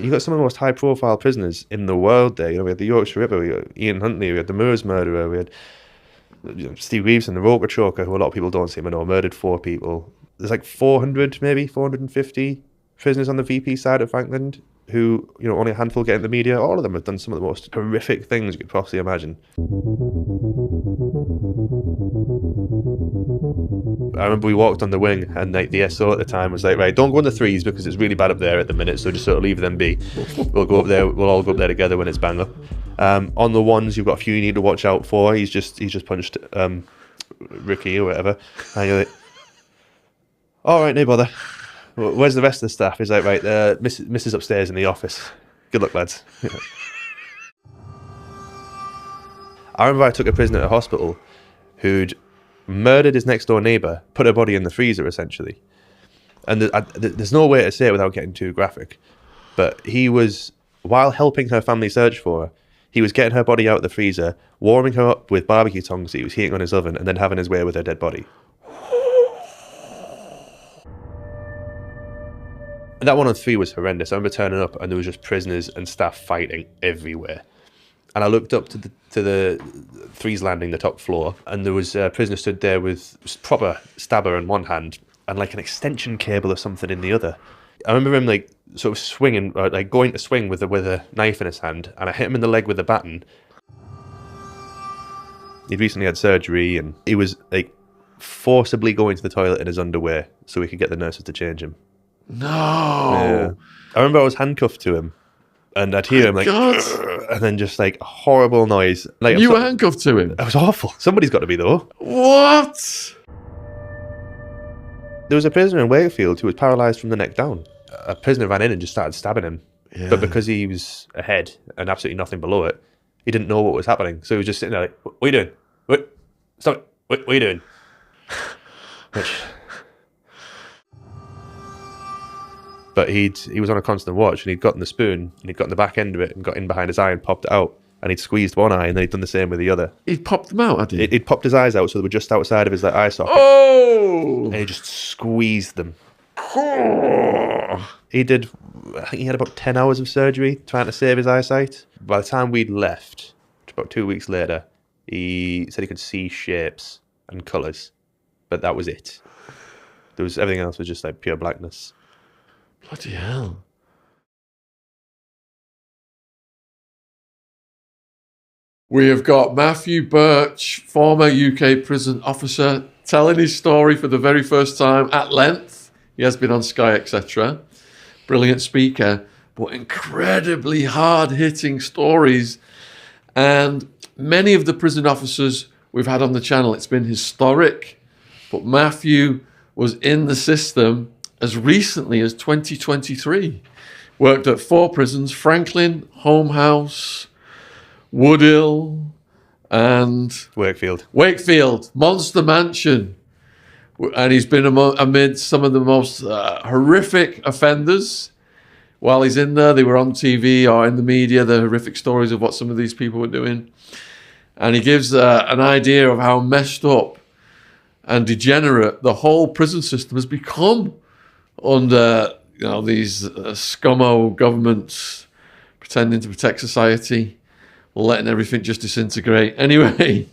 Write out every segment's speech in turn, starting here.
You got some of the most high-profile prisoners in the world there. You know, we had the Yorkshire Ripper, we had Ian Huntley, we had the Moors murderer, we had Steve Reeves and the Roker Choker, who a lot of people don't seem to know, murdered 4 people. There's like 400, maybe 450 prisoners on the VP side of Frankland who, you know, only a handful get in the media. All of them have done some of the most horrific things you could possibly imagine. I remember we walked on the wing and like the SO at the time was like, right, don't go on the 3s because it's really bad up there at the minute, so just sort of leave them be. We'll go up there, we'll all go up there together when it's bang up. On the 1s, you've got a few you need to watch out for. He's just punched Ricky or whatever. And you're like, all right, no bother. Where's the rest of the staff? He's like, right, Mrs. upstairs in the office. Good luck, lads. I remember I took a prisoner to hospital who'd murdered his next door neighbour, put her body in the freezer, essentially. And there's no way to say it without getting too graphic. But he was, while helping her family search for her, he was getting her body out of the freezer, warming her up with barbecue tongs that he was heating on his oven, and then having his way with her dead body. That 1 on 3 was horrendous. I remember turning up and there was just prisoners and staff fighting everywhere. And I looked up to the 3's landing, the top floor, and there was a prisoner stood there with proper stabber in one hand and like an extension cable or something in the other. I remember him like sort of swinging, like going to swing with a knife in his hand, and I hit him in the leg with a baton. He'd recently had surgery and he was like forcibly going to the toilet in his underwear so we could get the nurses to change him. No. Yeah. I remember I was handcuffed to him and I'd hear him like, and then just like a horrible noise. Like, you were handcuffed to him? It was awful. Somebody's got to be though. What? There was a prisoner in Wakefield who was paralysed from the neck down. A prisoner ran in and just started stabbing him. Yeah. But because he was ahead and absolutely nothing below it, he didn't know what was happening. So he was just sitting there like, what are you doing? What? Stop it. What are you doing? But he was on a constant watch, and he'd gotten the spoon and he'd gotten the back end of it and got in behind his eye and popped it out. And he'd squeezed one eye and then he'd done the same with the other. He'd popped them out, had he? He'd popped his eyes out so they were just outside of his eye socket. Oh! And he just squeezed them. He did, I think he had about 10 hours of surgery trying to save his eyesight. By the time we'd left, about 2 weeks later, he said he could see shapes and colours, but that was it. Everything else was just like pure blackness. Bloody hell. We have got Matthew Birch, former UK prison officer, telling his story for the very first time at length. He has been on Sky, etc. Brilliant speaker, but incredibly hard-hitting stories. And many of the prison officers we've had on the channel, it's been historic. But Matthew was in the system as recently as 2023. Worked at 4 prisons: Franklin, Home House, Woodhill, and Wakefield, Monster Mansion. And he's been amid some of the most horrific offenders. While he's in there, they were on TV or in the media, the horrific stories of what some of these people were doing. And he gives an idea of how messed up and degenerate the whole prison system has become under, you know, these scummo governments pretending to protect society, letting everything just disintegrate. Anyway,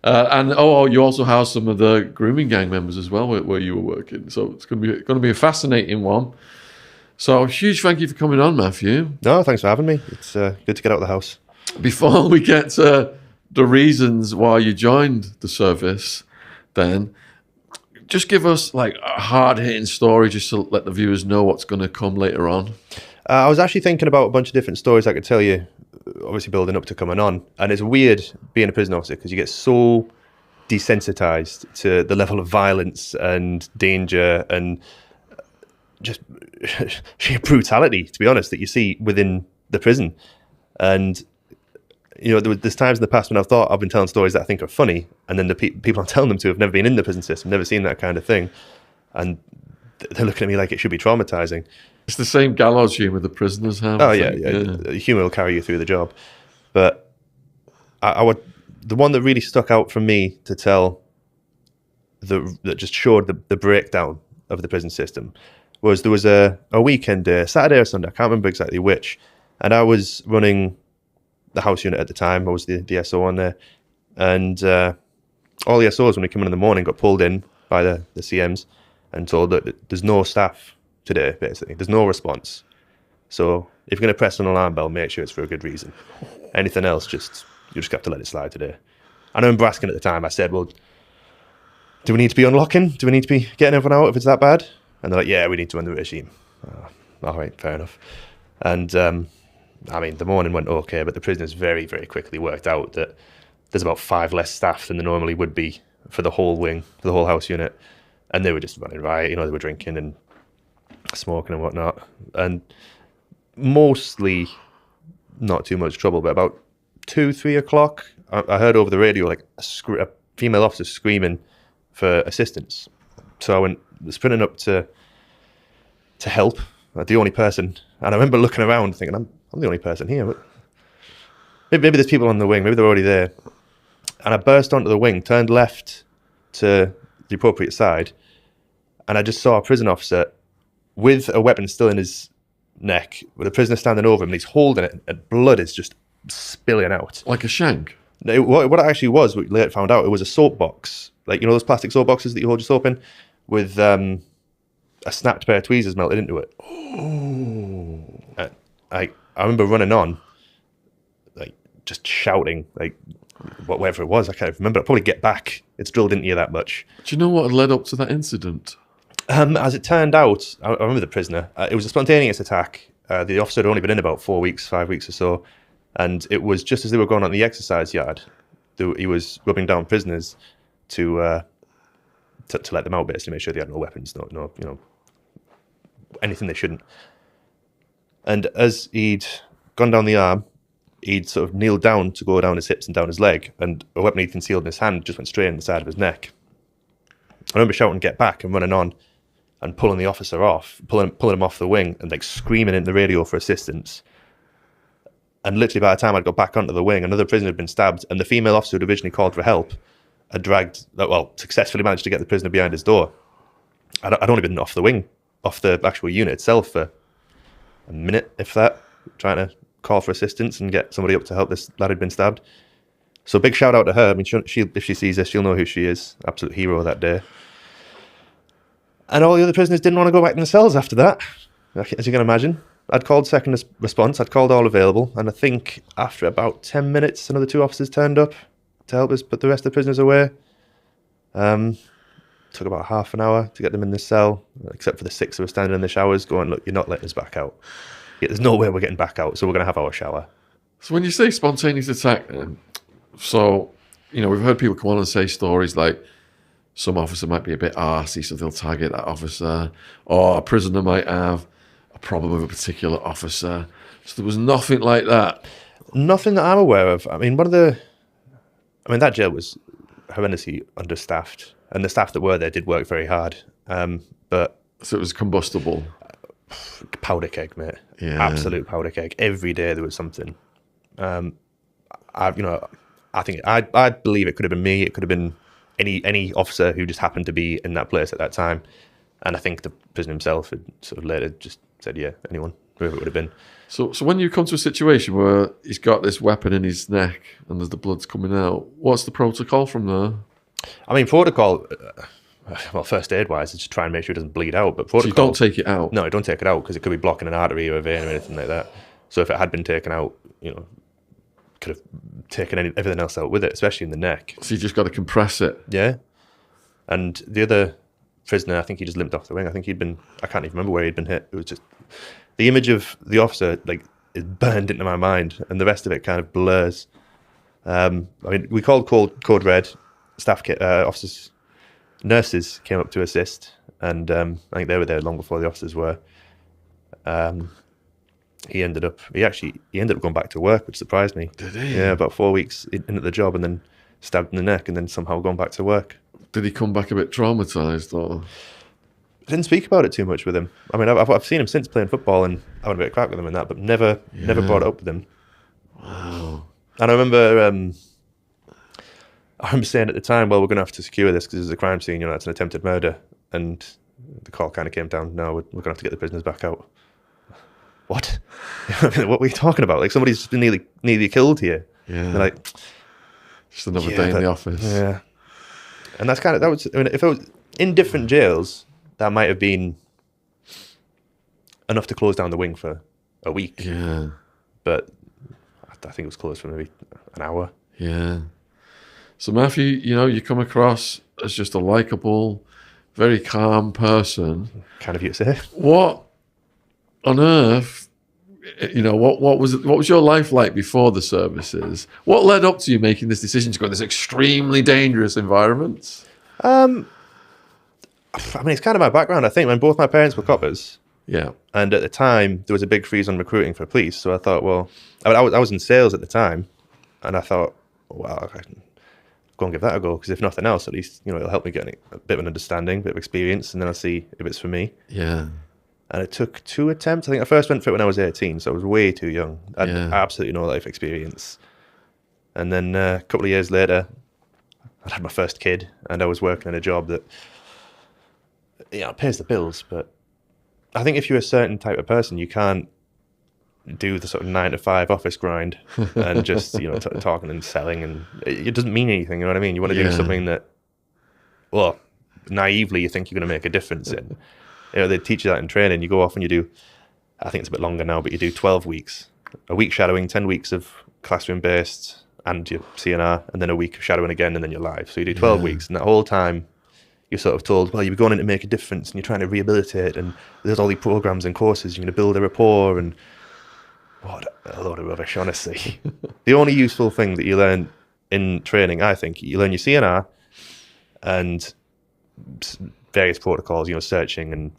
and you also house some of the grooming gang members as well where you were working. So it's going to be a fascinating one. So huge thank you for coming on, Matthew. No, thanks for having me. It's good to get out of the house. Before we get to the reasons why you joined the service, then just give us like a hard-hitting story just to let the viewers know what's going to come later on. I was actually thinking about a bunch of different stories I could tell you, obviously building up to coming on. And it's weird being a prison officer because you get so desensitized to the level of violence and danger and just sheer brutality, to be honest, that you see within the prison. And, you know, there's times in the past when I've been telling stories that I think are funny, and then the people I'm telling them to have never been in the prison system, never seen that kind of thing. And they're looking at me like it should be traumatizing. It's the same gallows humor the prisoners have. Oh, yeah. Humor will carry you through the job. But the one that really stuck out for me to tell, that just showed the breakdown of the prison system, was there was a weekend day, Saturday or Sunday, I can't remember exactly which, and I was running the house unit at the time. I was the SO on there, and all the SOs, when we come in the morning, got pulled in by the CMs and told that there's no staff today, basically. There's no response. So if you're going to press an alarm bell, make sure it's for a good reason. Anything else, you just have to let it slide today. I remember asking at the time, I said, well, do we need to be unlocking? Do we need to be getting everyone out if it's that bad? And they're like, yeah, we need to run the regime. All right, fair enough. And I mean, the morning went okay, but the prisoners very, very quickly worked out that there's about 5 less staff than there normally would be for the whole wing, for the whole house unit. And they were just running riot, they were drinking and smoking and whatnot. And mostly not too much trouble, but about 2-3 o'clock, I heard over the radio like a female officer screaming for assistance. So I went sprinting up to help, the only person. And I remember looking around thinking, I'm the only person here. But maybe there's people on the wing, maybe they're already there. And I burst onto the wing, turned left to the appropriate side, and I just saw a prison officer with a weapon still in his neck, with a prisoner standing over him, and he's holding it, and blood is just spilling out. Like a shank? What it actually was, we later found out, it was a soap box. Like, those plastic soap boxes that you hold your soap in, with a snapped pair of tweezers melted into it. Oh. I remember running on, like, just shouting, like, whatever it was, I can't remember. I'll probably get back. It's drilled into you that much. Do you know what had led up to that incident? As it turned out, I remember the prisoner. It was a spontaneous attack. The officer had only been in about 4 weeks, 5 weeks or so, and it was just as they were going on the exercise yard. He was rubbing down prisoners to let them out, basically, make sure they had no weapons, no, anything they shouldn't. And as he'd gone down the arm, he'd sort of kneeled down to go down his hips and down his leg, and a weapon he'd concealed in his hand just went straight in the side of his neck. I remember shouting, "Get back," and running on and pulling the officer off, pulling him off the wing, and like screaming into the radio for assistance. And literally by the time I'd got back onto the wing, another prisoner had been stabbed, and the female officer who'd originally called for help had successfully managed to get the prisoner behind his door. I'd only been off the wing, off the actual unit itself for a minute, if that, trying to call for assistance and get somebody up to help this lad who'd been stabbed. So big shout out to her. I mean, if she sees this, she'll know who she is. Absolute hero that day. And all the other prisoners didn't want to go back in the cells after that, as you can imagine. I'd called second response. I'd called all available. And I think after about 10 minutes, another 2 officers turned up to help us put the rest of the prisoners away. Took about half an hour to get them in the cell, except for the 6 who were standing in the showers going, look, you're not letting us back out. Yeah, there's no way we're getting back out, so we're going to have our shower. So when you say spontaneous attack, so, we've heard people come on and say stories like some officer might be a bit arsey, so they'll target that officer, or a prisoner might have a problem with a particular officer. So there was nothing like that? Nothing that I'm aware of. I mean, that jail was horrendously understaffed, and the staff that were there did work very hard. But so it was combustible? Powder keg, mate. Yeah. Absolute powder keg. Every day there was something. I believe it could have been me. It could have been any officer who just happened to be in that place at that time. And I think the prisoner himself had sort of later just said, yeah, anyone, whoever it would have been. So when you come to a situation where he's got this weapon in his neck and the blood's coming out, what's the protocol from there? I mean, protocol, first aid wise, is to try and make sure it doesn't bleed out. But protocol, so you don't take it out? No, don't take it out because it could be blocking an artery or a vein or anything like that. So if it had been taken out, could have taken everything else out with it, especially in the neck. So you just got to compress it? Yeah. And the other prisoner, I think he just limped off the wing. I think I can't even remember where he'd been hit. It was just, the image of the officer, is burned into my mind, and the rest of it kind of blurs. We called code red, staff, officers, nurses came up to assist, and I think they were there long before the officers were. He ended up going back to work, which surprised me. Did he? Yeah, about 4 weeks into the job, and then stabbed in the neck, and then somehow gone back to work. Did he come back a bit traumatised, or? I didn't speak about it too much with him. I mean, I've seen him since playing football and having a bit of crack with him and that, but never brought it up with him. Wow. And I remember saying at the time, well, we're going to have to secure this because it's a crime scene, it's an attempted murder. And the call kind of came down, no, we're going to have to get the prisoners back out. What? What were you talking about? Like, somebody's been nearly killed here. Yeah. They're like, just another day in the office. Yeah. And that's kind of, that was, I mean, if it was in different jails, that might have been enough to close down the wing for a week. Yeah. But I think it was closed for maybe an hour. Yeah. So Matthew, you come across as just a likable, very calm person. Kind of you to say. What on earth, what was your life like before the services? What led up to you making this decision to go in this extremely dangerous environment? I mean, it's kind of my background. I think when both my parents were coppers. Yeah. And at the time, there was a big freeze on recruiting for police. So I thought, well, I was in sales at the time. And I thought, well, I can go and give that a go. Because if nothing else, at least, it'll help me get a bit of an understanding, a bit of experience. And then I'll see if it's for me. Yeah. And it took 2 attempts. I think I first went for it when I was 18. So I was way too young. I had absolutely no life experience. And then a couple of years later, I had my first kid. And I was working in a job that, pays the bills. But I think if you're a certain type of person, you can't do the sort of 9 to 5 office grind and just, talking and selling, and it doesn't mean anything, you know what I mean? You want to do something that, well, naively you think you're going to make a difference in. They teach you that in training. You go off and you do, I think it's a bit longer now, but you do 12 weeks. A week shadowing, 10 weeks of classroom-based and your CNR, and then a week of shadowing again, and then you're live. So you do 12 weeks, and that whole time, you're sort of told, well, you're going in to make a difference and you're trying to rehabilitate, and there's all these programs and courses, you're going to build a rapport, and what a load of rubbish, honestly. The only useful thing that you learn in training, I think, you learn your CNR and various protocols, searching and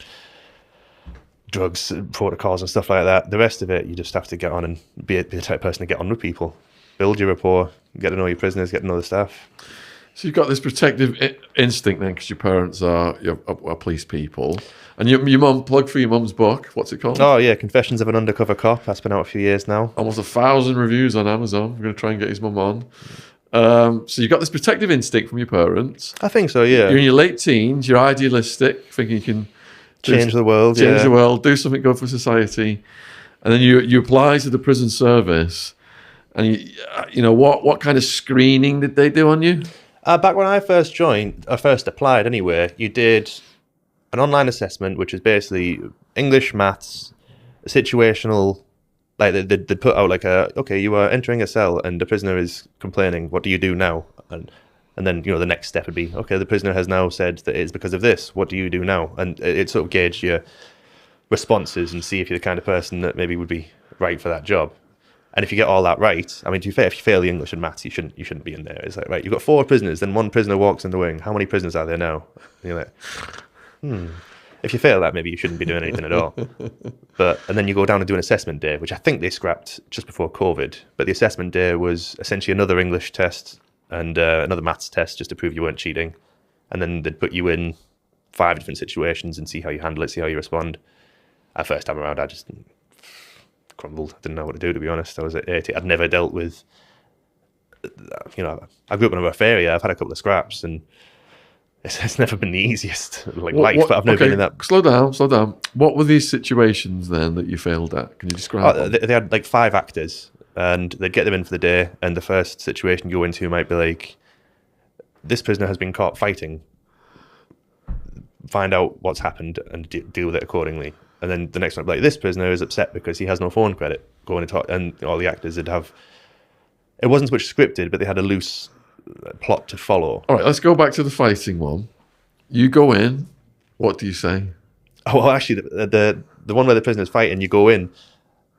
drugs protocols and stuff like that. The rest of it, you just have to get on and be the type of person to get on with people, build your rapport, get to know your prisoners, get to know the staff. So you've got this protective instinct then, because your parents are police people. And your mum, plug for your mum's book. What's it called? Oh, yeah, Confessions of an Undercover Cop. That's been out a few years now. Almost 1,000 reviews on Amazon. We're going to try and get his mum on. So you've got this protective instinct from your parents. I think so, yeah. You're in your late teens. You're idealistic, thinking you can change the world, the world, do something good for society. And then you apply to the prison service. And, what kind of screening did they do on you? Back when I first joined, I first applied anyway, you did an online assessment, which is basically English, maths, situational, like they'd put out like okay, you are entering a cell and the prisoner is complaining, what do you do now? And then, the next step would be, okay, the prisoner has now said that it's because of this, what do you do now? And it sort of gauge your responses and see if you're the kind of person that maybe would be right for that job. And if you get all that right, I mean, to be fair, if you fail the English and maths, you shouldn't be in there. It's like, right, you've got 4 prisoners, then 1 prisoner walks in the wing. How many prisoners are there now? And you're like, If you fail that, maybe you shouldn't be doing anything at all. And then you go down and do an assessment day, which I think they scrapped just before COVID. But the assessment day was essentially another English test and another maths test just to prove you weren't cheating. And then they'd put you in 5 different situations and see how you handle it, see how you respond. First time around, I just crumbled. I didn't know what to do, to be honest. I was at 80. I'd never dealt with, I grew up in a rough area. I've had a couple of scraps, and it's never been the easiest life, but I've never been in that. Slow down. What were these situations then that you failed at? Can you describe them? They had like 5 actors, and they'd get them in for the day, and the first situation you go into might be like, this prisoner has been caught fighting. Find out what's happened and deal with it accordingly. And then the next one, like, this prisoner is upset because he has no phone credit. Go in and talk, and all the actors would have. It wasn't so much scripted, but they had a loose plot to follow. All right, let's go back to the fighting one. You go in. What do you say? Oh, well, actually, the one where the prisoner's fighting, you go in,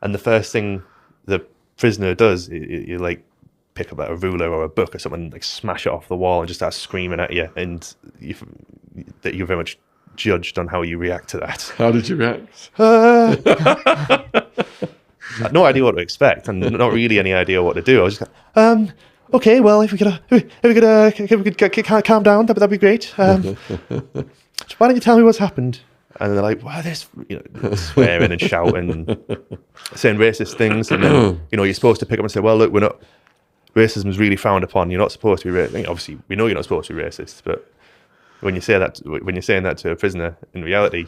and the first thing the prisoner does, you like pick up like a ruler or a book or something, like smash it off the wall and just start screaming at you, and that you're very much judged on how you react to that. How did you react? I had no idea what to expect, and not really any idea what to do. I was just like, okay, well, if we could calm down, that'd be great. Why don't you tell me what's happened? And they're like, well, there's swearing and shouting and saying racist things, and then you're supposed to pick up and say, well, look, racism is really frowned upon. You're not supposed to be racist. I mean, obviously, we know you're not supposed to be racist, but when you say that, when you're saying that to a prisoner, in reality,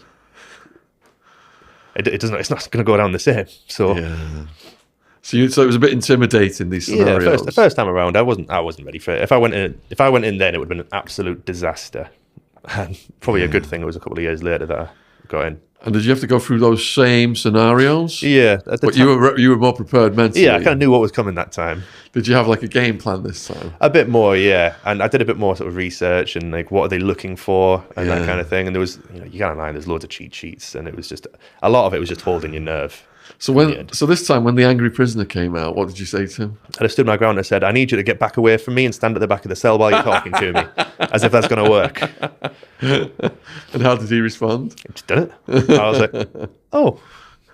it doesn't. It's not going to go down the same. So Yeah. So it was a bit intimidating, these yeah, scenarios. the first time around, I wasn't ready for it. If I went in then, it would have been an absolute disaster. And probably a good thing it was a couple of years later that I got in. And did you have to go through those same scenarios? Yeah, But you were more prepared mentally. Yeah, I kind of knew what was coming that time. Did you have like a game plan this time? A bit more, yeah. And I did a bit more sort of research and like what are they looking for and that kind of thing. And there was, you can't lie, there's loads of cheat sheets, and it was just a lot of it was just holding your nerve. So this time when the angry prisoner came out, what did you say to him? I stood my ground and said, "I need you to get back away from me and stand at the back of the cell while you're talking to me," as if that's going to work. And how did he respond? He just did it. I was like, "Oh."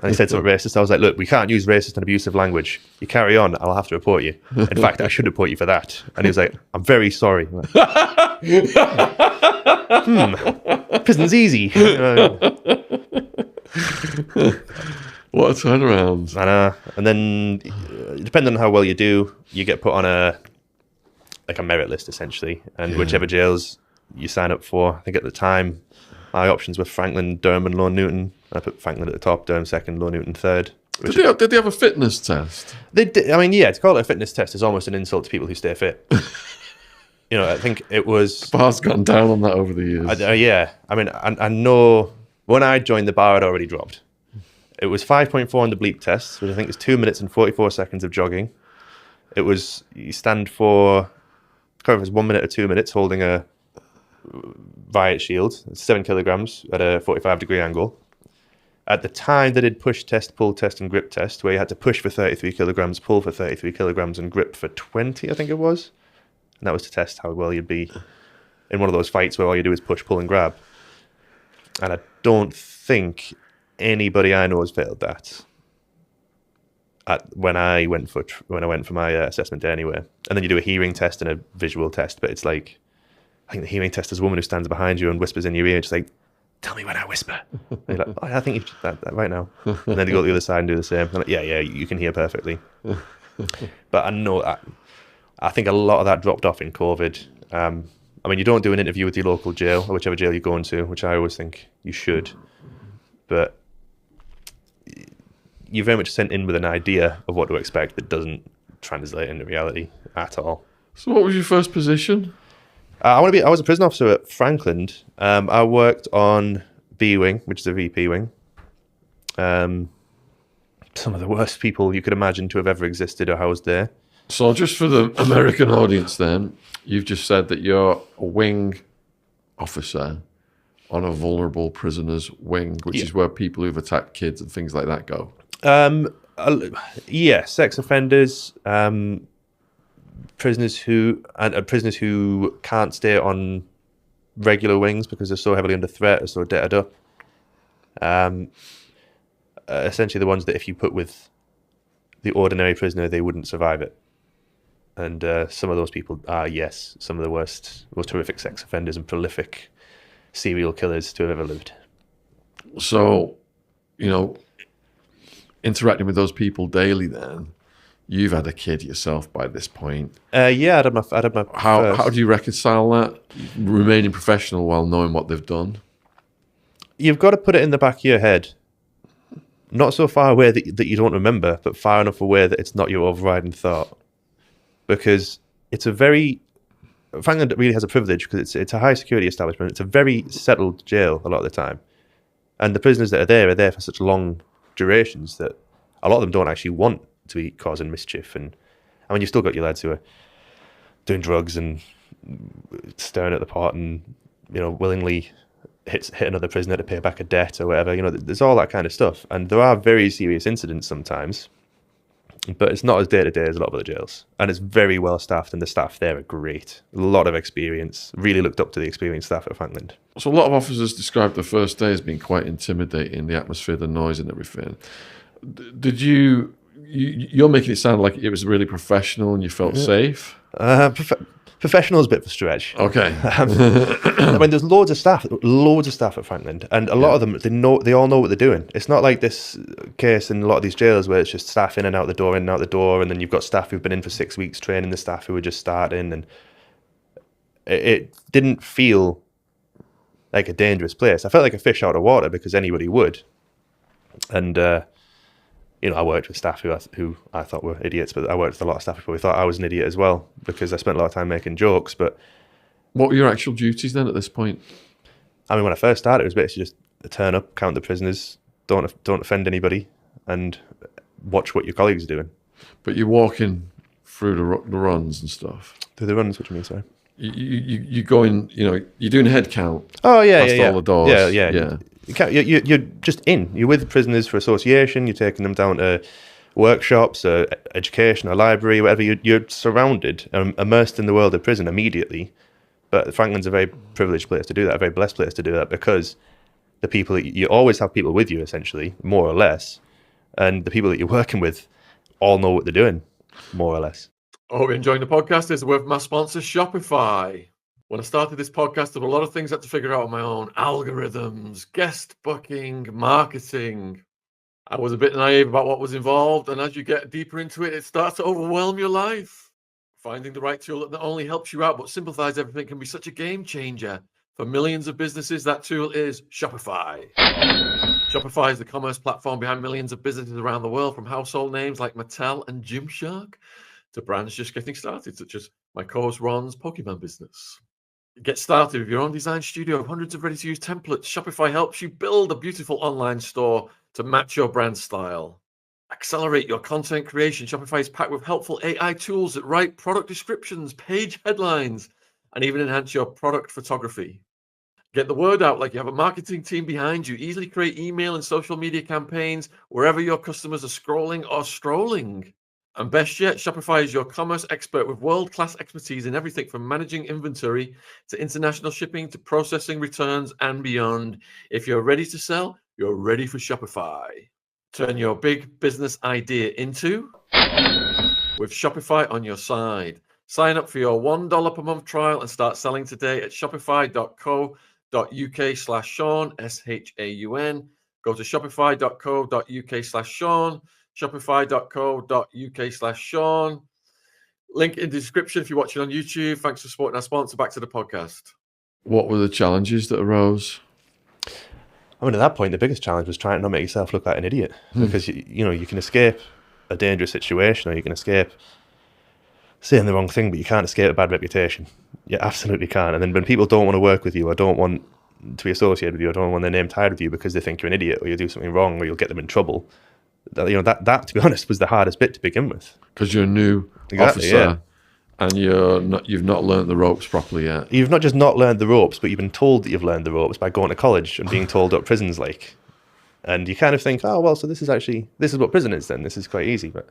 And he said something racist. I was like, "Look, we can't use racist and abusive language. You carry on, I'll have to report you. In fact, I should report you for that." And he was like, "I'm very sorry." I'm like, prison's easy. What a turnaround. I know. And then, depending on how well you do, you get put on a merit list, essentially. And whichever jails you sign up for, I think at the time, my options were Frankland, Durham, and Lone Newton. I put Frankland at the top, Durham second, Lone Newton third. Did they have a fitness test? They did. I mean, yeah, to call it a fitness test is almost an insult to people who stay fit. I think it was... Bar's gone down on that over the years. Yeah. I mean, I know when I joined, the bar had already dropped. It was 5.4 on the bleep test, which I think is 2 minutes and 44 seconds of jogging. It was, you stand for, I can't remember if it was 1 minute or 2 minutes holding a riot shield. It's 7 kilograms at a 45-degree angle. At the time, they did push test, pull test, and grip test, where you had to push for 33 kilograms, pull for 33 kilograms, and grip for 20, I think it was. And that was to test how well you'd be in one of those fights where all you do is push, pull, and grab. And I don't think anybody I know has failed that. When I went for my assessment day anyway. And then you do a hearing test and a visual test, but it's like, I think the hearing test is a woman who stands behind you and whispers in your ear, just like, "Tell me when I whisper." And you're like, "Oh, I think you should that right now." And then you go to the other side and do the same. Like, yeah, you can hear perfectly. But I know I think a lot of that dropped off in COVID. I mean, you don't do an interview with your local jail or whichever jail you're going to, which I always think you should. But you're very much sent in with an idea of what to expect that doesn't translate into reality at all. So what was your first position? I was a prison officer at Frankland. I worked on B wing, which is a VP wing. Some of the worst people you could imagine to have ever existed are housed there. So just for the American audience then, you've just said that you're a wing officer on a vulnerable prisoners wing, which is where people who've attacked kids and things like that go. Yeah, sex offenders, prisoners who can't stay on regular wings because they're so heavily under threat or so debted up. Essentially, the ones that if you put with the ordinary prisoner, they wouldn't survive it. And some of those people are, yes, some of the worst, most horrific sex offenders and prolific serial killers to have ever lived. So, interacting with those people daily then, you've had a kid yourself by this point. Yeah, I'd had my How do you reconcile that? Remaining professional while knowing what they've done? You've got to put it in the back of your head. Not so far away that you don't remember, but far enough away that it's not your overriding thought. Because Frankland really has a privilege because it's a high security establishment. It's a very settled jail a lot of the time. And the prisoners that are there for such long durations that a lot of them don't actually want to be causing mischief. And I mean, you've still got your lads who are doing drugs and staring at the pot and, willingly hit another prisoner to pay back a debt or whatever. There's all that kind of stuff. And there are very serious incidents sometimes. But it's not as day-to-day as a lot of other jails. And it's very well staffed, and the staff there are great. A lot of experience. Really looked up to the experienced staff at Frankland. So a lot of officers described the first day as being quite intimidating, the atmosphere, the noise and everything. Did you're making it sound like it was really professional and you felt safe? Professional is a bit of a stretch. Okay. I mean, there's loads of staff at Frankland, and a lot of them, they all know what they're doing. It's not like this case in a lot of these jails where it's just staff in and out the door, and then you've got staff who've been in for 6 weeks training the staff who were just starting, and it didn't feel like a dangerous place. I felt like a fish out of water because anybody would. And, I worked with staff who I thought were idiots, but I worked with a lot of staff who probably thought I was an idiot as well because I spent a lot of time making jokes. But What were your actual duties then at this point? I mean, when I first started, it was basically just turn up, count the prisoners, don't offend anybody, and watch what your colleagues are doing. But you're walking through the runs and stuff. Through the runs, what do you mean, sorry? You go in, you're doing a head count. Oh, yeah, past all the doors. Yeah. You're just in. You're with prisoners for association. You're taking them down to workshops, education, or library, whatever. You're surrounded, immersed in the world of prison immediately. But Frankland's a very privileged place to do that, a very blessed place to do that, because the people you always have people with you, essentially, more or less, and the people that you're working with all know what they're doing, more or less. I hope you're enjoying the podcast. It's a word from my sponsor, Shopify. When I started this podcast, there were a lot of things I had to figure out on my own. Algorithms, guest booking, marketing. I was a bit naive about what was involved, and as you get deeper into it, it starts to overwhelm your life. Finding the right tool that not only helps you out, but simplifies everything can be such a game changer. For millions of businesses, that tool is Shopify. Shopify is the commerce platform behind millions of businesses around the world, from household names like Mattel and Gymshark to brands just getting started, such as my co-host Ron's Pokemon business. Get started with your own design studio of hundreds of ready-to-use templates. Shopify helps you build a beautiful online store to match your brand style. Accelerate your content creation. Shopify is packed with helpful AI tools that write product descriptions, page headlines, and even enhance your product photography. Get the word out like you have a marketing team behind you. Easily create email and social media campaigns wherever your customers are scrolling or strolling. And best yet, Shopify is your commerce expert with world-class expertise in everything from managing inventory to international shipping to processing returns and beyond. If you're ready to sell, you're ready for Shopify. Turn your big business idea into with Shopify on your side. Sign up for your $1 per month trial and start selling today at shopify.co.uk/Shaun, SHAUN. Go to shopify.co.uk/Shaun, shopify.co.uk/Shaun. Link in the description if you're watching on YouTube. Thanks for supporting our sponsor. Back to the podcast. What were the challenges that arose? I mean, at that point, the biggest challenge was trying to not make yourself look like an idiot, because you can escape a dangerous situation, or you can escape saying the wrong thing, but you can't escape a bad reputation. You absolutely can't. And then when people don't want to work with you, or don't want to be associated with you, or don't want their name tied with you because they think you're an idiot, or you'll do something wrong, or you'll get them in trouble, that to be honest, was the hardest bit to begin with. Because you're a new officer. And you've not learned the ropes properly yet. You've not just not learned the ropes, but you've been told that you've learned the ropes by going to college and being told what prison's like. And you kind of think, oh, well, so this is what prison is then. This is quite easy. But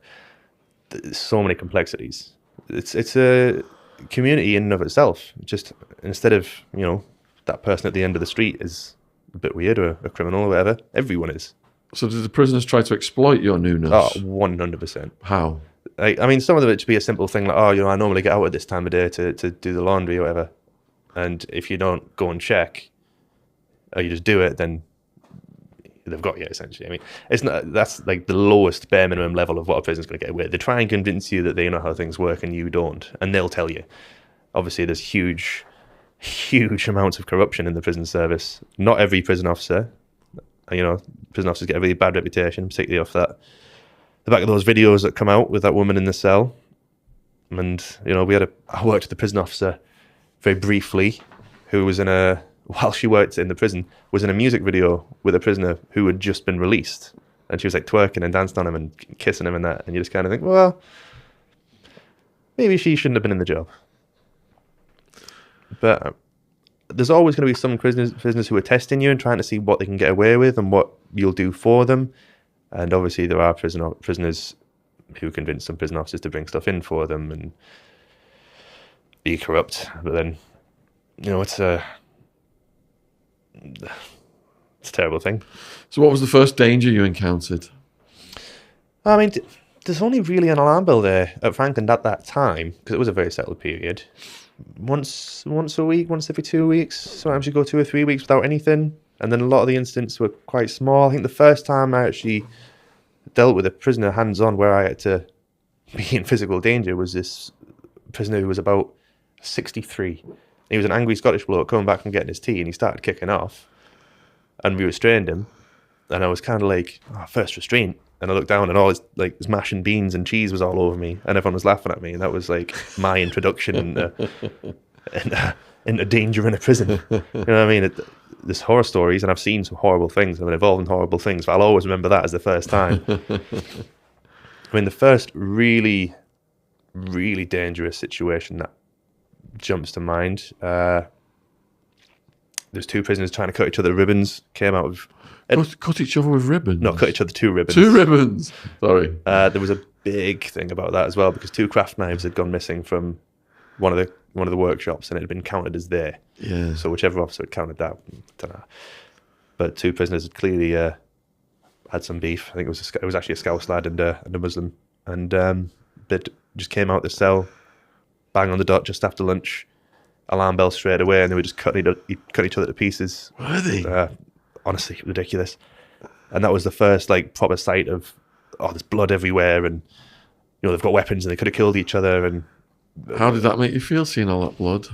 there's so many complexities. It's a community in and of itself. Just instead of, that person at the end of the street is a bit weird or a criminal or whatever, everyone is. So did the prisoners try to exploit your newness? Oh, 100%. How? I mean, some of it to be a simple thing like, I normally get out at this time of day to do the laundry or whatever. And if you don't go and check, or you just do it, then they've got you, essentially. I mean, that's like the lowest bare minimum level of what a prison's going to get away with. They try and convince you that they know how things work and you don't, and they'll tell you. Obviously, there's huge amounts of corruption in the prison service. Not every prison officer, prison officers get a really bad reputation, particularly off the back of those videos that come out with that woman in the cell. And, I worked with a prison officer very briefly who was while she worked in the prison, was in a music video with a prisoner who had just been released. And she was like twerking and danced on him and kissing him and that. And you just kind of think, well, maybe she shouldn't have been in the job. But there's always going to be some prisoners who are testing you and trying to see what they can get away with and what you'll do for them. And obviously there are prisoners who convince some prison officers to bring stuff in for them and be corrupt. But then, it's a terrible thing. So what was the first danger you encountered? I mean, there's only really an alarm bell there at Frankland at that time, because it was a very settled period. Once a week, once every 2 weeks. Sometimes you go 2 or 3 weeks without anything. And then a lot of the incidents were quite small. I think the first time I actually dealt with a prisoner hands-on where I had to be in physical danger was this prisoner who was about 63. He was an angry Scottish bloke coming back from getting his tea, and he started kicking off, and we restrained him. And I was kind of like, first restraint. And I looked down, and all his mash and beans and cheese was all over me, and everyone was laughing at me. And that was like my introduction into danger in a prison. You know what I mean? There's horror stories, and I've seen some horrible things. I've been involved in horrible things, but I'll always remember that as the first time. I mean, the first really, really dangerous situation that jumps to mind. There's two prisoners trying to cut each other ribbons. Came out of cut each other with ribbons. No, cut each other two ribbons. Two ribbons. Sorry. There was a big thing about that as well, because two craft knives had gone missing from one of the workshops, and it had been counted as there. Yeah. So whichever officer had counted that, I don't know. But two prisoners had clearly had some beef. I think it was actually a Scouse lad and a Muslim, and they just came out the cell, bang on the dot just after lunch, alarm bell straight away, and they were just cutting each other to pieces. Were they? Honestly, ridiculous. And that was the first proper sight of, there's blood everywhere, and they've got weapons and they could have killed each other. And how did that make you feel, seeing all that blood?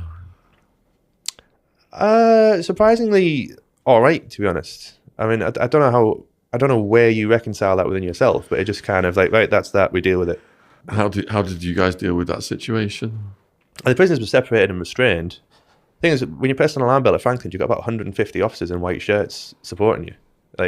Surprisingly, all right, to be honest. I mean, I don't know where you reconcile that within yourself, but it just kind of right, that's that. We deal with it. How did you guys deal with that situation? And the prisoners were separated and restrained. The thing is, when you press an alarm bell at Frankland, you've got about 150 officers in white shirts supporting you.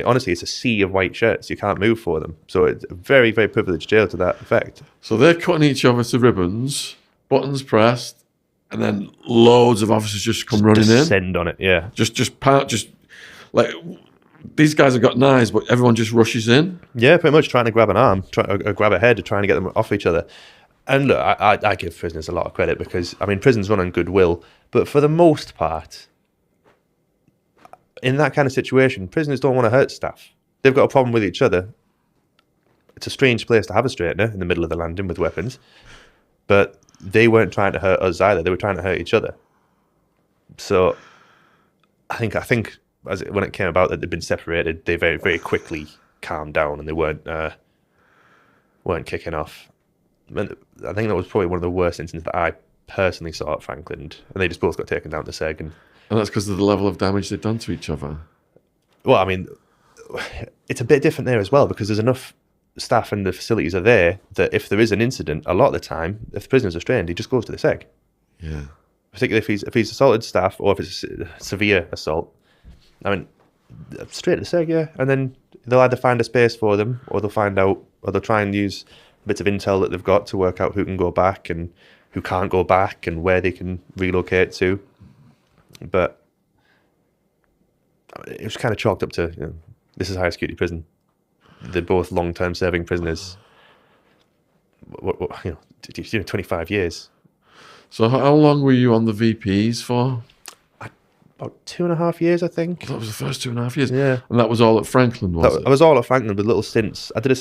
Honestly, it's a sea of white shirts. You can't move for them. So it's a very, very privileged jail to that effect. So they're cutting each other to ribbons, buttons pressed, and then loads of officers just come running in. Descend on it, yeah. Just like these guys have got knives, but everyone just rushes in. Yeah, pretty much trying to grab an arm, grab a head, trying to get them off each other. And look, I give prisoners a lot of credit, because I mean, prisons run on goodwill, but for the most part, in that kind of situation, prisoners don't want to hurt staff. They've got a problem with each other. It's a strange place to have a straightener in the middle of the landing with weapons, but they weren't trying to hurt us either. They were trying to hurt each other. So I think when it came about that they'd been separated, they very, very quickly calmed down, and they weren't kicking off. And I think that was probably one of the worst incidents that I personally saw at Frankland, and they just both got taken down to Seg. And that's because of the level of damage they've done to each other. Well, I mean, it's a bit different there as well, because there's enough staff and the facilities are there that if there is an incident, a lot of the time, if the prisoner's restrained, he just goes to the Seg. Yeah. Particularly if he's assaulted staff, or if it's a severe assault. I mean, straight to the Seg, yeah. And then they'll either find a space for them, or they'll try and use bits of intel that they've got to work out who can go back and who can't go back and where they can relocate to. But it was kind of chalked up to, this is high security prison. They're both long-term serving prisoners. 25 years. So how long were you on the VPs for? About 2.5 years, I think. That was the first 2.5 years. Yeah, and that was all at Frankland, was it? I was all at Frankland with little stints. I did a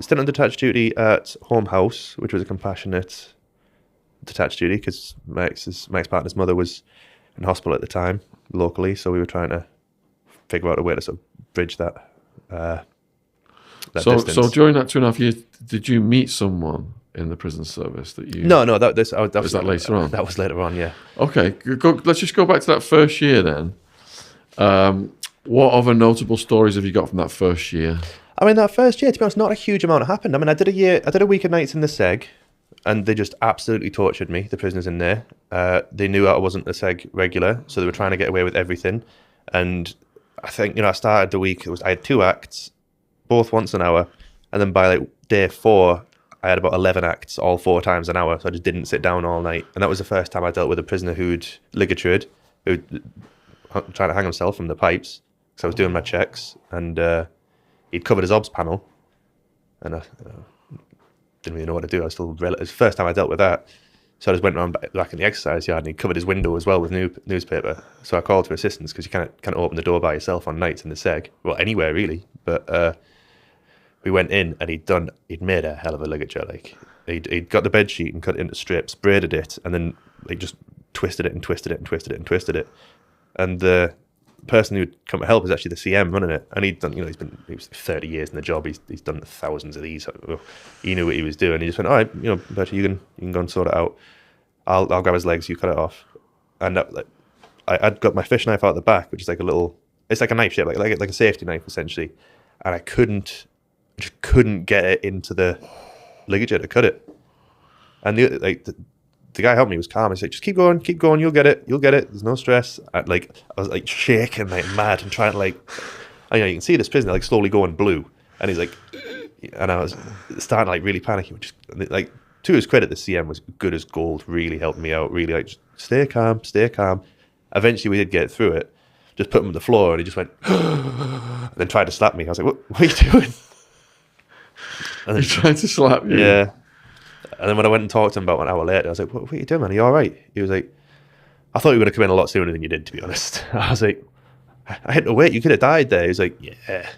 stint on detached duty at Home House, which was a compassionate detached duty, because my ex-partner's mother was in hospital at the time locally, so we were trying to figure out a way to sort of bridge that. Distance. So during that 2.5 years, did you meet someone in the prison service that you? No, that was that later on. That was later on, yeah. Okay, let's just go back to that first year then. What other notable stories have you got from that first year? I mean, that first year, to be honest, not a huge amount happened. I mean, I did a week of nights in the Seg, and they just absolutely tortured me, the prisoners in there. They knew I wasn't a Seg regular, so they were trying to get away with everything. And I think, I started the week, I had 2 acts, both once an hour, and then by day 4, I had about 11 acts, all 4 times an hour, so I just didn't sit down all night. And that was the first time I dealt with a prisoner who'd ligatured, who'd trying to hang himself from the pipes. So I was doing my checks, and he'd covered his obs panel, and I didn't really know what to do. It was the first time I dealt with that. So I just went around back in the exercise yard, and he covered his window as well with newspaper. So I called for assistance, because you can't open the door by yourself on nights in the Seg. Well, anywhere really. But we went in, and he'd made a hell of a ligature. He'd got the bed sheet and cut it into strips, braided it, and then just twisted it and twisted it and twisted it and twisted it. And the person who'd come to help is actually the CM running it, and he'd done, he was 30 years in the job. He's done thousands of these. So he knew what he was doing. He just went, all right, Bertie, you can go and sort it out. I'll grab his legs, you cut it off. and I'd got my fish knife out the back, which is like a little, it's like a knife shape, like a safety knife essentially, and I just couldn't get it into the ligature to cut it. And the guy helped me, was calm. He said, just keep going, you'll get it, there's no stress. I was like shaking like mad and trying to you can see this prisoner like slowly going blue, and he's like, and I was starting to like really panic. Just like, to his credit, the CM was good as gold, really helped me out, really like, just stay calm. Eventually we did get through it, just put him on the floor, and he just went, and then tried to slap me. I was like, what are you doing? And then, He tried to slap you? Yeah. And then when I went and talked to him about an hour later, I was like, what are you doing, man? Are you all right? He was like, I thought you were going to come in a lot sooner than you did, to be honest. I was like, I had to wait. You could have died there. He was like, yeah.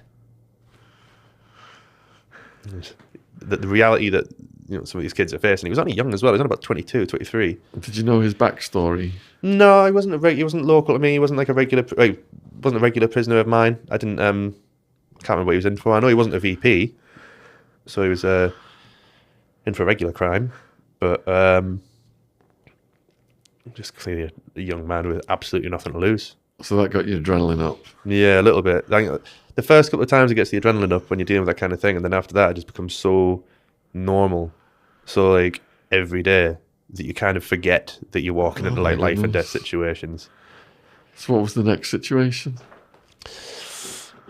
The reality that some of these kids are facing. He was only young as well. He was only about 22, 23. Did you know his backstory? No, he wasn't local to me. He wasn't like wasn't a regular prisoner of mine. I didn't can't remember what he was in for. I know he wasn't a VP, so he was in for a regular crime, but just clearly a young man with absolutely nothing to lose. So that got your adrenaline up? Yeah, a little bit. The first couple of times it gets the adrenaline up when you're dealing with that kind of thing, and then after that it just becomes so normal, so like every day, that you kind of forget that you're walking into like life and death situations. So what was the next situation?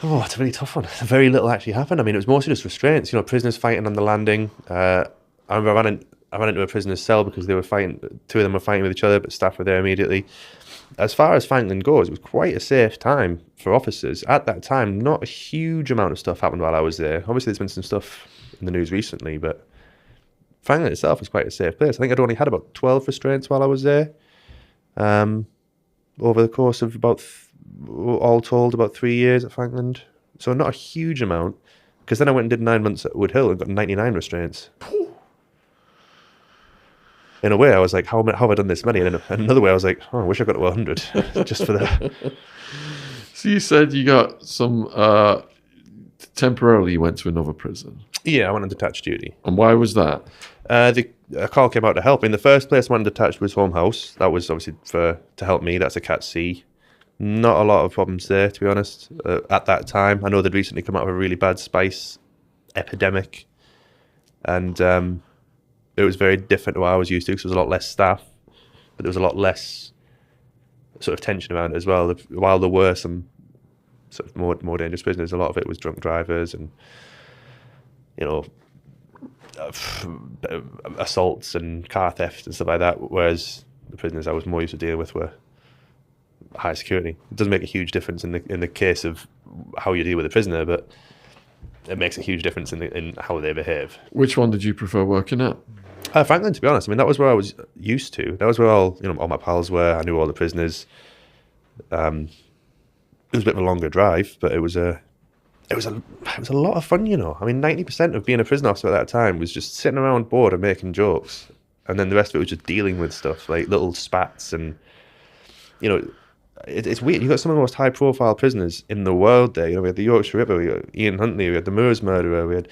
Oh, it's a really tough one. Very little actually happened. I mean, it was mostly just restraints. Prisoners fighting on the landing. I remember I ran into a prisoner's cell because they were fighting. Two of them were fighting with each other, but staff were there immediately. As far as Frankland goes, it was quite a safe time for officers. At that time, not a huge amount of stuff happened while I was there. Obviously, there's been some stuff in the news recently, but Frankland itself was quite a safe place. I think I'd only had about 12 restraints while I was there. Over the course of all told, about 3 years at Frankland. So not a huge amount, because then I went and did 9 months at Wood Hill and got 99 restraints. In a way, I was like, how have I done this many? And in another way, I was like, I wish I got to 100 just for that. So you said you got some, temporarily you went to another prison. Yeah, I went on detached duty. And why was that? A call came out to help me. In the first place, I went detached was Home House. That was obviously to help me. That's a Cat C. Not a lot of problems there, to be honest. At that time, I know they'd recently come out of a really bad spice epidemic, and it was very different to what I was used to, because there was a lot less staff, but there was a lot less sort of tension around it as well. While there were some sort of more dangerous prisoners, a lot of it was drunk drivers and assaults and car theft and stuff like that, whereas the prisoners I was more used to dealing with were high security. It doesn't make a huge difference in the case of how you deal with a prisoner, but it makes a huge difference in how they behave. Which one did you prefer working at? Frankland, to be honest. I mean, that was where I was used to. That was where all my pals were. I knew all the prisoners. It was a bit of a longer drive, but it was a lot of fun, I mean, 90% of being a prison officer at that time was just sitting around bored and making jokes. And then the rest of it was just dealing with stuff, like little spats. And, it's weird. You've got some of the most high-profile prisoners in the world there. We had the Yorkshire Ripper, we had Ian Huntley, we had the Moors murderer, we had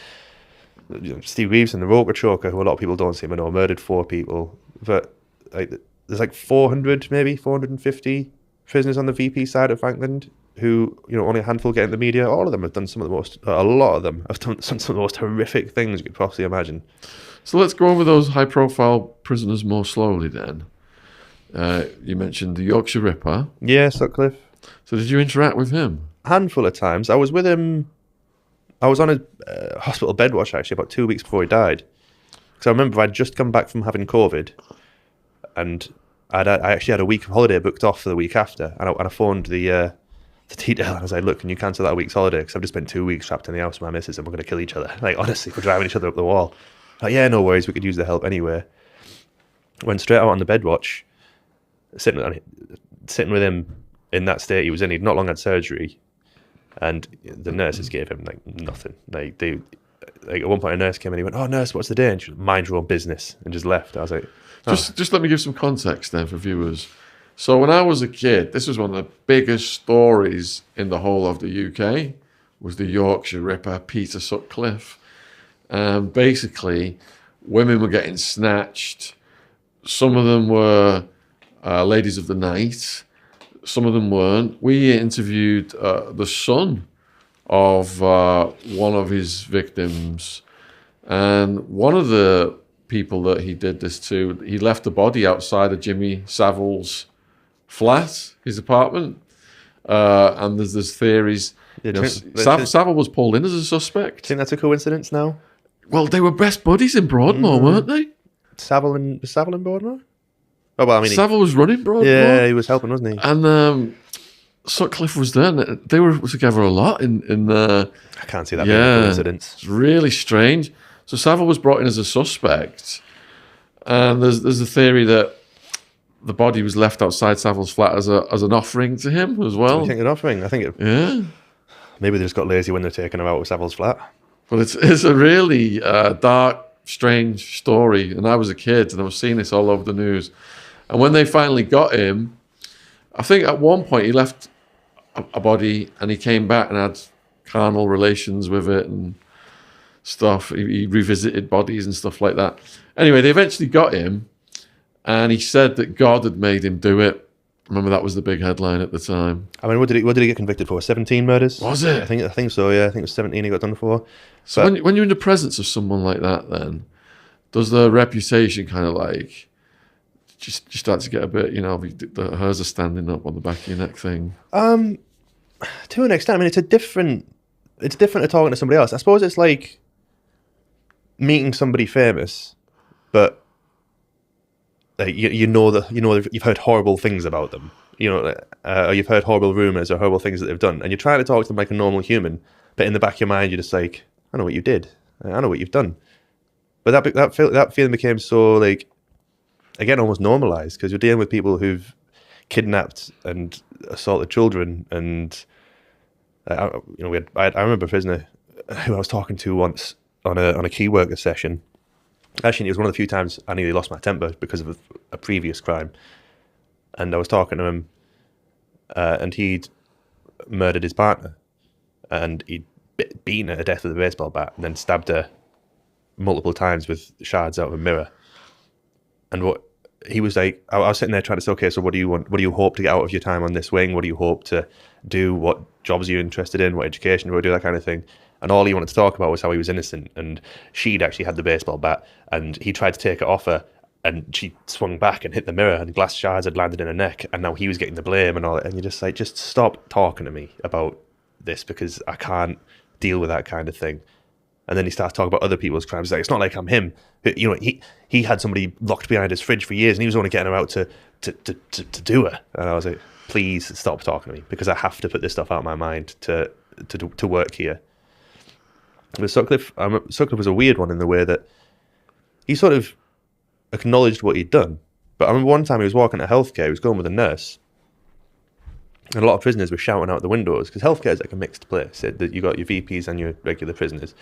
Steve Reeves and the Roker Choker, who a lot of people don't seem to know, murdered 4 people. But there's like 450 prisoners on the VP side of Frankland, who, only a handful get in the media. All of them have done a lot of them have done some of the most horrific things you could possibly imagine. So let's go over those high-profile prisoners more slowly then. You mentioned the Yorkshire Ripper. Yeah, Sutcliffe. So did you interact with him? A handful of times. I was with him. I was on a hospital bed watch, actually, about 2 weeks before he died. Because I remember I'd just come back from having COVID, and I actually had a week of holiday booked off for the week after, and I phoned the detail, and I was like, look, can you cancel that week's holiday? Because I've just spent 2 weeks trapped in the house with my missus, and we're going to kill each other. Like, honestly, we're driving each other up the wall. Like, yeah, no worries, we could use the help anyway. Went straight out on the bed watch, sitting with him in that state he was in. He'd not long had surgery, and the nurses gave him like nothing. Like at one point a nurse came in and he went, "Oh, nurse, what's the day?" And she was, "Mind your own business," and just left. I was like, oh. Just let me give some context then for viewers. So when I was a kid, this was one of the biggest stories in the whole of the UK, was the Yorkshire Ripper, Peter Sutcliffe. Basically, women were getting snatched. Some of them were ladies of the night. Some of them weren't. We interviewed the son of one of his victims. And one of the people that he did this to, he left the body outside of Jimmy Savile's flat, his apartment. And there's theories. Savile was pulled in as a suspect. Think that's a coincidence now? Well, they were best buddies in Broadmoor, weren't they? Was Savile in Broadmoor? Oh, well, I mean... Savile was running Broadmoor. Yeah, he was helping, wasn't he? And Sutcliffe was there. And they were together a lot in I can't see that being a coincidence. It's really strange. So Savile was brought in as a suspect. And there's a theory that the body was left outside Savile's flat as an offering to him as well. Do you think an offering? I think maybe they just got lazy when they're taking him out of Savile's flat. But it's a really dark, strange story. And I was a kid and I was seeing this all over the news. And when they finally got him, I think at one point he left a body and he came back and had carnal relations with it and stuff. He revisited bodies and stuff like that. Anyway, they eventually got him and he said that God had made him do it. Remember, that was the big headline at the time. I mean, what did he get convicted for? 17 murders? Was it? I think so, yeah. I think it was 17 he got done for. So when you're in the presence of someone like that, then, does the reputation kind of like, just start to get a bit, the hairs are standing up on the back of your neck thing? To an extent, I mean, it's different to talking to somebody else. I suppose it's like meeting somebody famous, but like you know that you've heard horrible things about them, or you've heard horrible rumors or horrible things that they've done, and you're trying to talk to them like a normal human, but in the back of your mind you're just like, I know what you did, I know what you've done. But that feeling became so, like, again, almost normalized, because you're dealing with people who've kidnapped and assaulted children, and I remember a prisoner who I was talking to once on a key worker session. Actually, it was one of the few times I nearly lost my temper because of a previous crime. And I was talking to him, and he'd murdered his partner, and he'd beaten her to death with a baseball bat, and then stabbed her multiple times with shards out of a mirror. And what he was like, I was sitting there trying to say, okay, so what do you want? What do you hope to get out of your time on this wing? What do you hope to do? What jobs are you interested in? What education do you do? That kind of thing. And all he wanted to talk about was how he was innocent, and she'd actually had the baseball bat, and he tried to take it off her, and she swung back and hit the mirror, and glass shards had landed in her neck, and now he was getting the blame and all that. And you're just like, just stop talking to me about this, because I can't deal with that kind of thing. And then he starts talking about other people's crimes. He's like, it's not like I'm him. He had somebody locked behind his fridge for years, and he was only getting her out to do her. And I was like, please stop talking to me, because I have to put this stuff out of my mind to work here. But Sutcliffe was a weird one in the way that he sort of acknowledged what he'd done. But I remember one time he was walking to healthcare, he was going with a nurse, and a lot of prisoners were shouting out the windows, because healthcare is like a mixed place. That you got your VPs and your regular prisoners,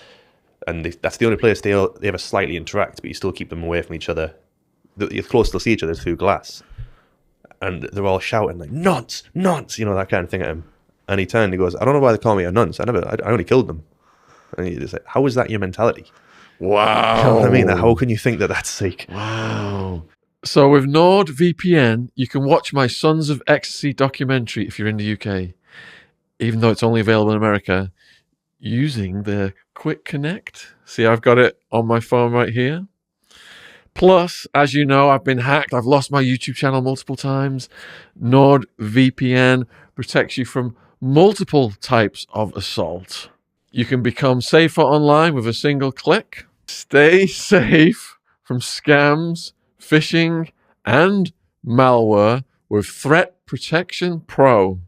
and that's the only place they ever slightly interact, but you still keep them away from each other. The closest they'll see each other is through glass. And they're all shouting like, nonce, nonce, that kind of thing at him. And he turned and he goes, I don't know why they call me a nonce. I only killed them. And he's just like, how is that your mentality? Wow. You know what I mean? How can you think that that's like... Wow. So with NordVPN, you can watch my Sons of Ecstasy documentary if you're in the UK, even though it's only available in America, using the Quick Connect. See, I've got it on my phone right here. Plus, as you know, I've been hacked. I've lost my YouTube channel multiple times. NordVPN protects you from multiple types of assault. You can become safer online with a single click. Stay safe from scams, phishing, and malware with Threat Protection Pro.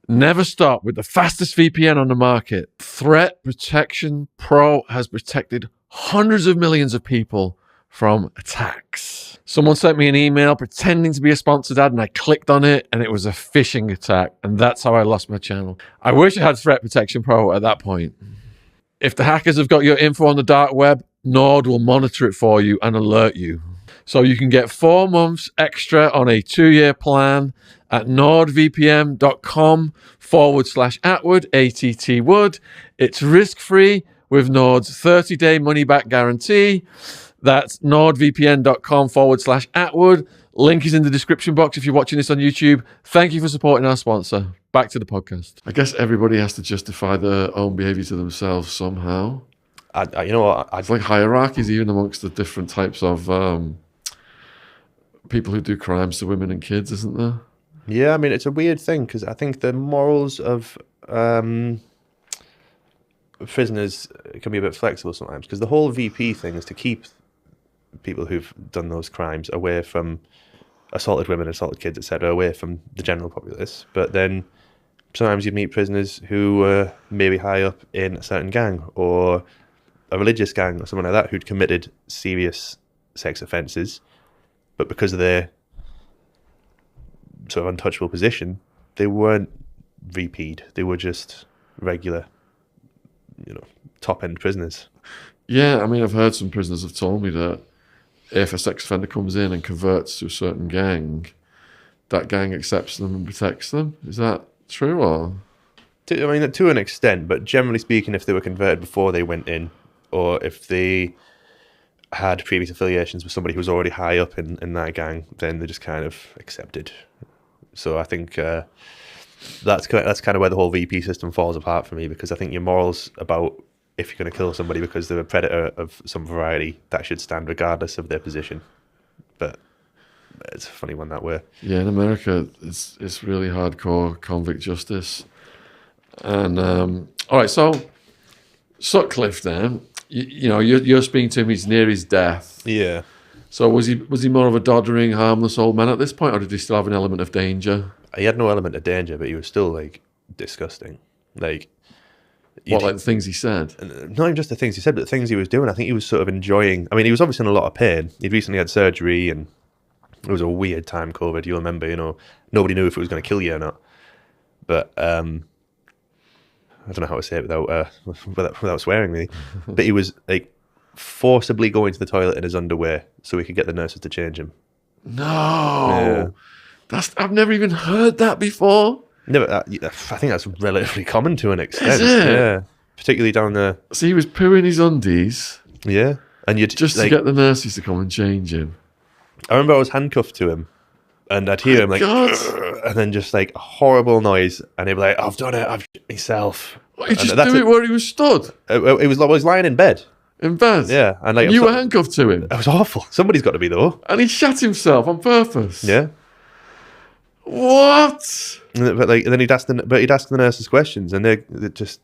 Never stop with the fastest VPN on the market. Threat Protection Pro has protected hundreds of millions of people from attacks. Someone sent me an email pretending to be a sponsored ad, and I clicked on it, and it was a phishing attack, and that's how I lost my channel. I wish I had Threat Protection Pro at that point. If the hackers have got your info on the dark web, Nord will monitor it for you and alert you. So you can get 4 months extra on a 2-year plan at nordvpn.com/Attwood, ATTwood. It's risk-free with Nord's 30-day money-back guarantee. That's nordvpn.com/Attwood. Link is in the description box if you're watching this on YouTube. Thank you for supporting our sponsor. Back to the podcast. I guess everybody has to justify their own behaviour to themselves somehow. You know what? It's like hierarchies even amongst the different types of people who do crimes to women and kids, isn't there? Yeah, I mean, it's a weird thing because I think the morals of prisoners can be a bit flexible sometimes, because the whole VP thing is to keep people who've done those crimes away from assaulted women, assaulted kids, etc., away from the general populace. But then sometimes you meet prisoners who may be high up in a certain gang or a religious gang or something like that who'd committed serious sex offences, but because of their sort of untouchable position, they weren't VP'd. They were just regular, top-end prisoners. Yeah, I mean, I've heard some prisoners have told me that if a sex offender comes in and converts to a certain gang, that gang accepts them and protects them. Is that true? Or to an extent, but generally speaking, if they were converted before they went in, or if they had previous affiliations with somebody who was already high up in that gang, then they're just kind of accepted. So I think that's kind of where the whole VP system falls apart for me, because I think your morals about if you're going to kill somebody because they're a predator of some variety, that should stand regardless of their position. But it's a funny one that way. Yeah, in America, it's really hardcore convict justice. And all right, so Sutcliffe then, you're speaking to him. He's near his death. Yeah. So was he more of a doddering, harmless old man at this point, or did he still have an element of danger? He had no element of danger, but he was still disgusting. Like the things he said? Not even just the things he said, but the things he was doing. I think he was sort of enjoying. I mean, he was obviously in a lot of pain. He'd recently had surgery, and it was a weird time, COVID. You'll remember, nobody knew if it was going to kill you or not. But I don't know how to say it without swearing, really. But he was forcibly going to the toilet in his underwear so he could get the nurses to change him. No, I've never even heard that before. No, I think that's relatively common to an extent. Is it? Yeah, particularly down there. So he was pooing his undies. Yeah, and you just to get the nurses to come and change him. I remember I was handcuffed to him, and I'd hear him and then just a horrible noise, and he'd be like, "I've done it, I've shit myself." What, he just do it where he was stood? He was lying in bed. In bed? Yeah, and you were handcuffed to him. It was awful. Somebody's got to be though. And he shat himself on purpose. Yeah. What? But then he'd ask the nurses questions, and they're just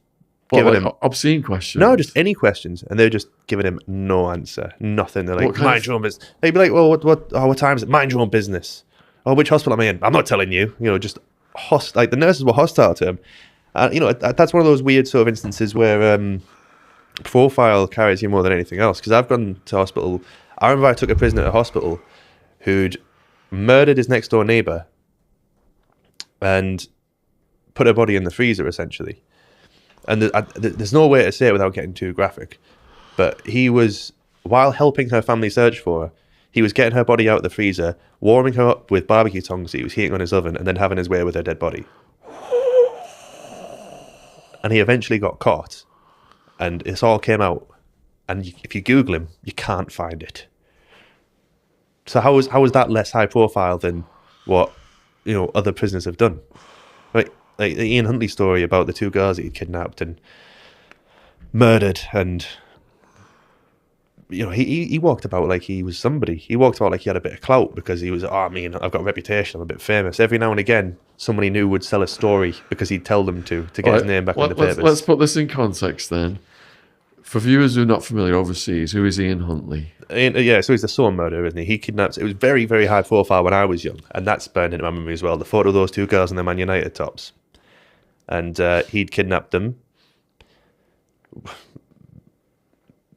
giving him obscene questions. No, just any questions, and they're just giving him no answer, nothing. They're like, "Mind your own business." They'd be like, "Well, what time is it? Mind your own business." "Oh, which hospital am I in?" "I'm not telling you." Just hostile. The nurses were hostile to him. That's one of those weird sort of instances where profile carries you more than anything else. Because I've gone to hospital. I remember I took a prisoner to hospital who'd murdered his next door neighbour and put her body in the freezer, essentially. And there's no way to say it without getting too graphic, but he was, while helping her family search for her, he was getting her body out of the freezer, warming her up with barbecue tongs that he was heating on his oven, and then having his way with her dead body. And he eventually got caught, and this all came out. And if you Google him, you can't find it. So how is that less high profile than what other prisoners have done? Like the Ian Huntley story about the two girls that he'd kidnapped and murdered, and he walked about like he was somebody. He walked about like he had a bit of clout because he was, I've got a reputation, I'm a bit famous. Every now and again, somebody new would sell a story because he'd tell them to get his name back in the papers. Let's put this in context then. For viewers who are not familiar overseas, who is Ian Huntley? So he's the Sohn murderer, isn't he? He kidnapped. It was very, very high profile when I was young, and that's burned into my memory as well. The photo of those two girls in their Man United tops, and he'd kidnapped them,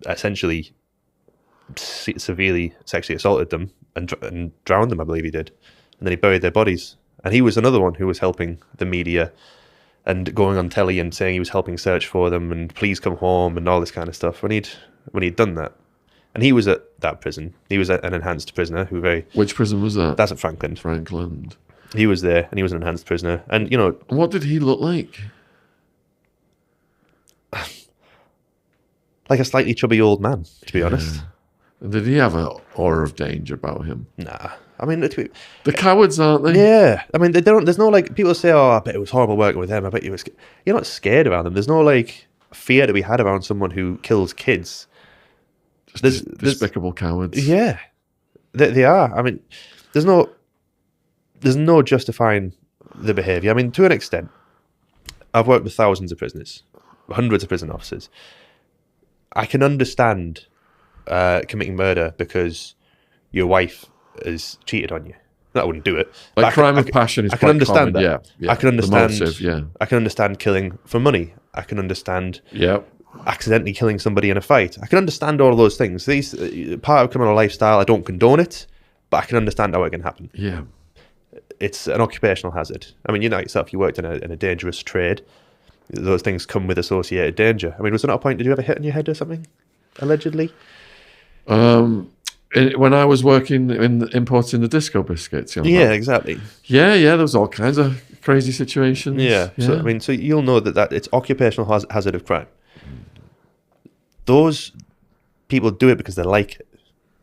essentially severely sexually assaulted them, and drowned them. I believe he did, and then he buried their bodies. And he was another one who was helping the media and going on telly and saying he was helping search for them and please come home and all this kind of stuff when he'd done that. And he was at that prison. He was an enhanced prisoner Which prison was that? That's at Frankland. Frankland. He was there, and he was an enhanced prisoner. And what did he look like? Like a slightly chubby old man, to be honest. And did he have an aura of danger about him? Nah, I mean, The cowards, aren't they? yeah. I mean, they don't. There's no like people say, "Oh, I bet it was horrible working with them. I bet you was." You're not scared around them. There's no like fear to be had around someone who kills kids. Just despicable cowards. Yeah, they are. I mean, there's no justifying the behaviour. I mean, to an extent, I've worked with thousands of prisoners, hundreds of prison officers. I can understand committing murder because your wife has cheated on you. I wouldn't do it. Like crime of passion is I can quite understand common. that. Yeah. I can understand. The motive, yeah. I can understand killing for money. I can understand Yeah. accidentally killing somebody in a fight. I can understand all of those things. These part of criminal lifestyle. I don't condone it, but I can understand how it can happen. Yeah. It's an occupational hazard. I mean, you know yourself. You worked in a dangerous trade. Those things come with associated danger. I mean, was there not a point? Did you have a hit on your head or something? Allegedly. When I was working in importing the disco biscuits. You know, Yeah, exactly. Yeah. There was all kinds of crazy situations. Yeah. So I mean, so you'll know that it's occupational hazard of crime. Those people do it because they like it.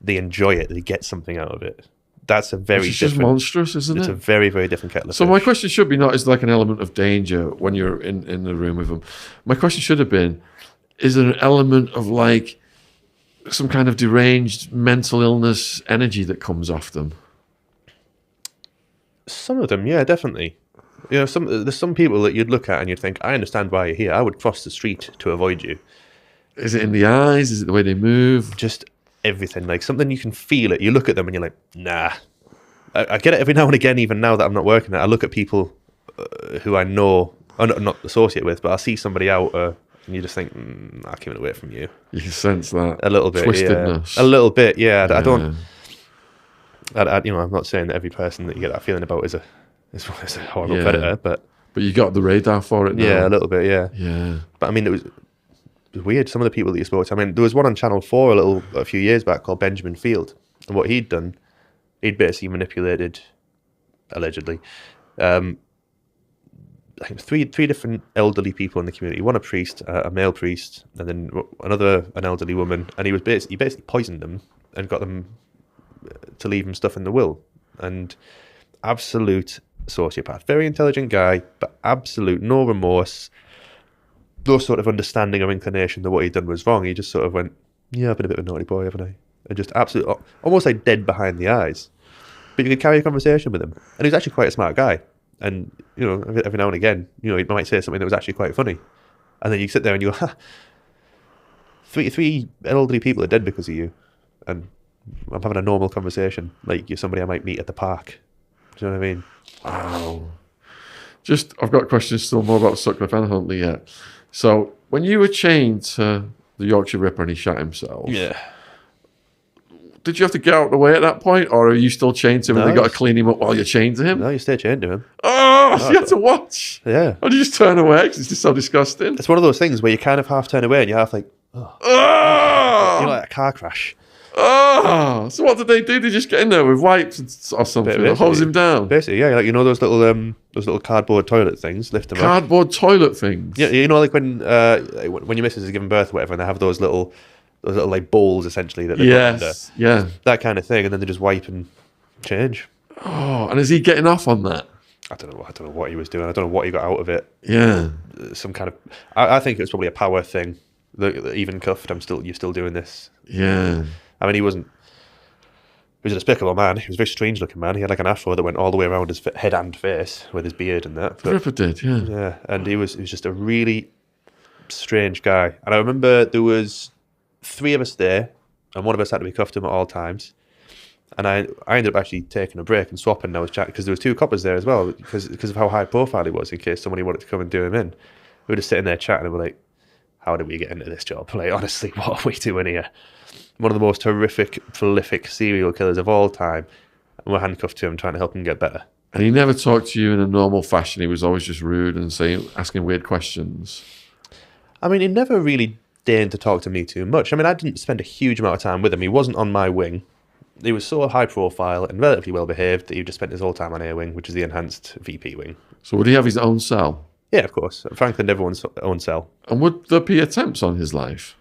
They enjoy it. They get something out of it. That's a very It's just monstrous, isn't it? It's a very, very different kettle of So fish. my question should be not is like an element of danger when you're in the room with them. My question should have been, is there an element of like some kind of deranged mental illness energy that comes off them? Some of them, yeah, definitely. You know, there's some people that you'd look at and you'd think, I understand why you're here. I would cross the street to avoid you. Is it in the eyes? Is it the way they move? Just everything, like something you can feel it. You look at them and you're like, nah. I get it every now and again, even now that I'm not working it. I look at people who I know, I'm not associated with, but I see somebody out and you just think, I keep it away from you. You can sense that. A little bit. Twistedness. Yeah. A little bit, yeah. I don't, you know, I'm not saying that every person that you get that feeling about is a horrible predator, but you got the radar for it now. Yeah, a little bit, yeah. Yeah. But I mean, it was weird. Some of the people that you spoke to. I mean, there was one on Channel 4 a few years back called Benjamin Field. And what he'd done, he'd basically manipulated, allegedly, I think three different elderly people in the community. One a priest, a male priest, and then an elderly woman. And he basically poisoned them and got them to leave him stuff in the will. And absolute sociopath. Very intelligent guy, but absolute no remorse. No sort of understanding or inclination that what he'd done was wrong. He just sort of went, yeah, I've been a bit of a naughty boy, haven't I? And just absolutely, almost like dead behind the eyes. But you could carry a conversation with him. And he was actually quite a smart guy. And, you know, every now and again, you know, he might say something that was actually quite funny. And then you sit there and you go, ha, three elderly people are dead because of you. And I'm having a normal conversation. Like you're somebody I might meet at the park. Do you know what I mean? Wow. I've got questions still more about Sutcliffe and Huntley yet. So, when you were chained to the Yorkshire Ripper and he shot himself, did you have to get out of the way at that point, or are you still chained to him and they got to clean him up while you're chained to him? No, you stay chained to him. Oh, so you had to watch? Yeah. Or do you just turn away because it's just so disgusting? It's one of those things where you kind of half turn away and you're half like, Oh! you're like a car crash. Oh! So what did they do? They just get in there with wipes or something, or hose him down? Basically, yeah, like you know those little cardboard toilet things, lift them up. Cardboard toilet things? Yeah, you know, like when your missus is giving birth or whatever, and they have those little like bowls essentially that they put under. Yeah. That kind of thing, and then they just wipe and change. Oh, and is he getting off on that? I don't know what he was doing. I don't know what he got out of it. Yeah. Some kind of. I think it was probably a power thing. Even cuffed, you're still doing this. Yeah. I mean, he was a despicable man. He was a very strange looking man. He had like an afro that went all the way around his head and face with his beard and that. The Ripper did, yeah. Yeah, and he was just a really strange guy. And I remember there was 3 of us there, and one of us had to be cuffed him at all times. And I ended up actually taking a break and swapping. And I was chatting because there was 2 coppers there as well because of how high profile he was in case somebody wanted to come and do him in. We were just sitting there chatting and we're like, how did we get into this job? Like, honestly, what are we doing here? One of the most horrific, prolific serial killers of all time. And we're handcuffed to him trying to help him get better. And he never talked to you in a normal fashion. He was always just rude and asking weird questions. I mean, he never really deigned to talk to me too much. I mean, I didn't spend a huge amount of time with him. He wasn't on my wing. He was so high profile and relatively well behaved that he just spent his whole time on A wing, which is the enhanced VP wing. So would he have his own cell? Yeah, of course. Frankland, everyone's own cell. And would there be attempts on his life?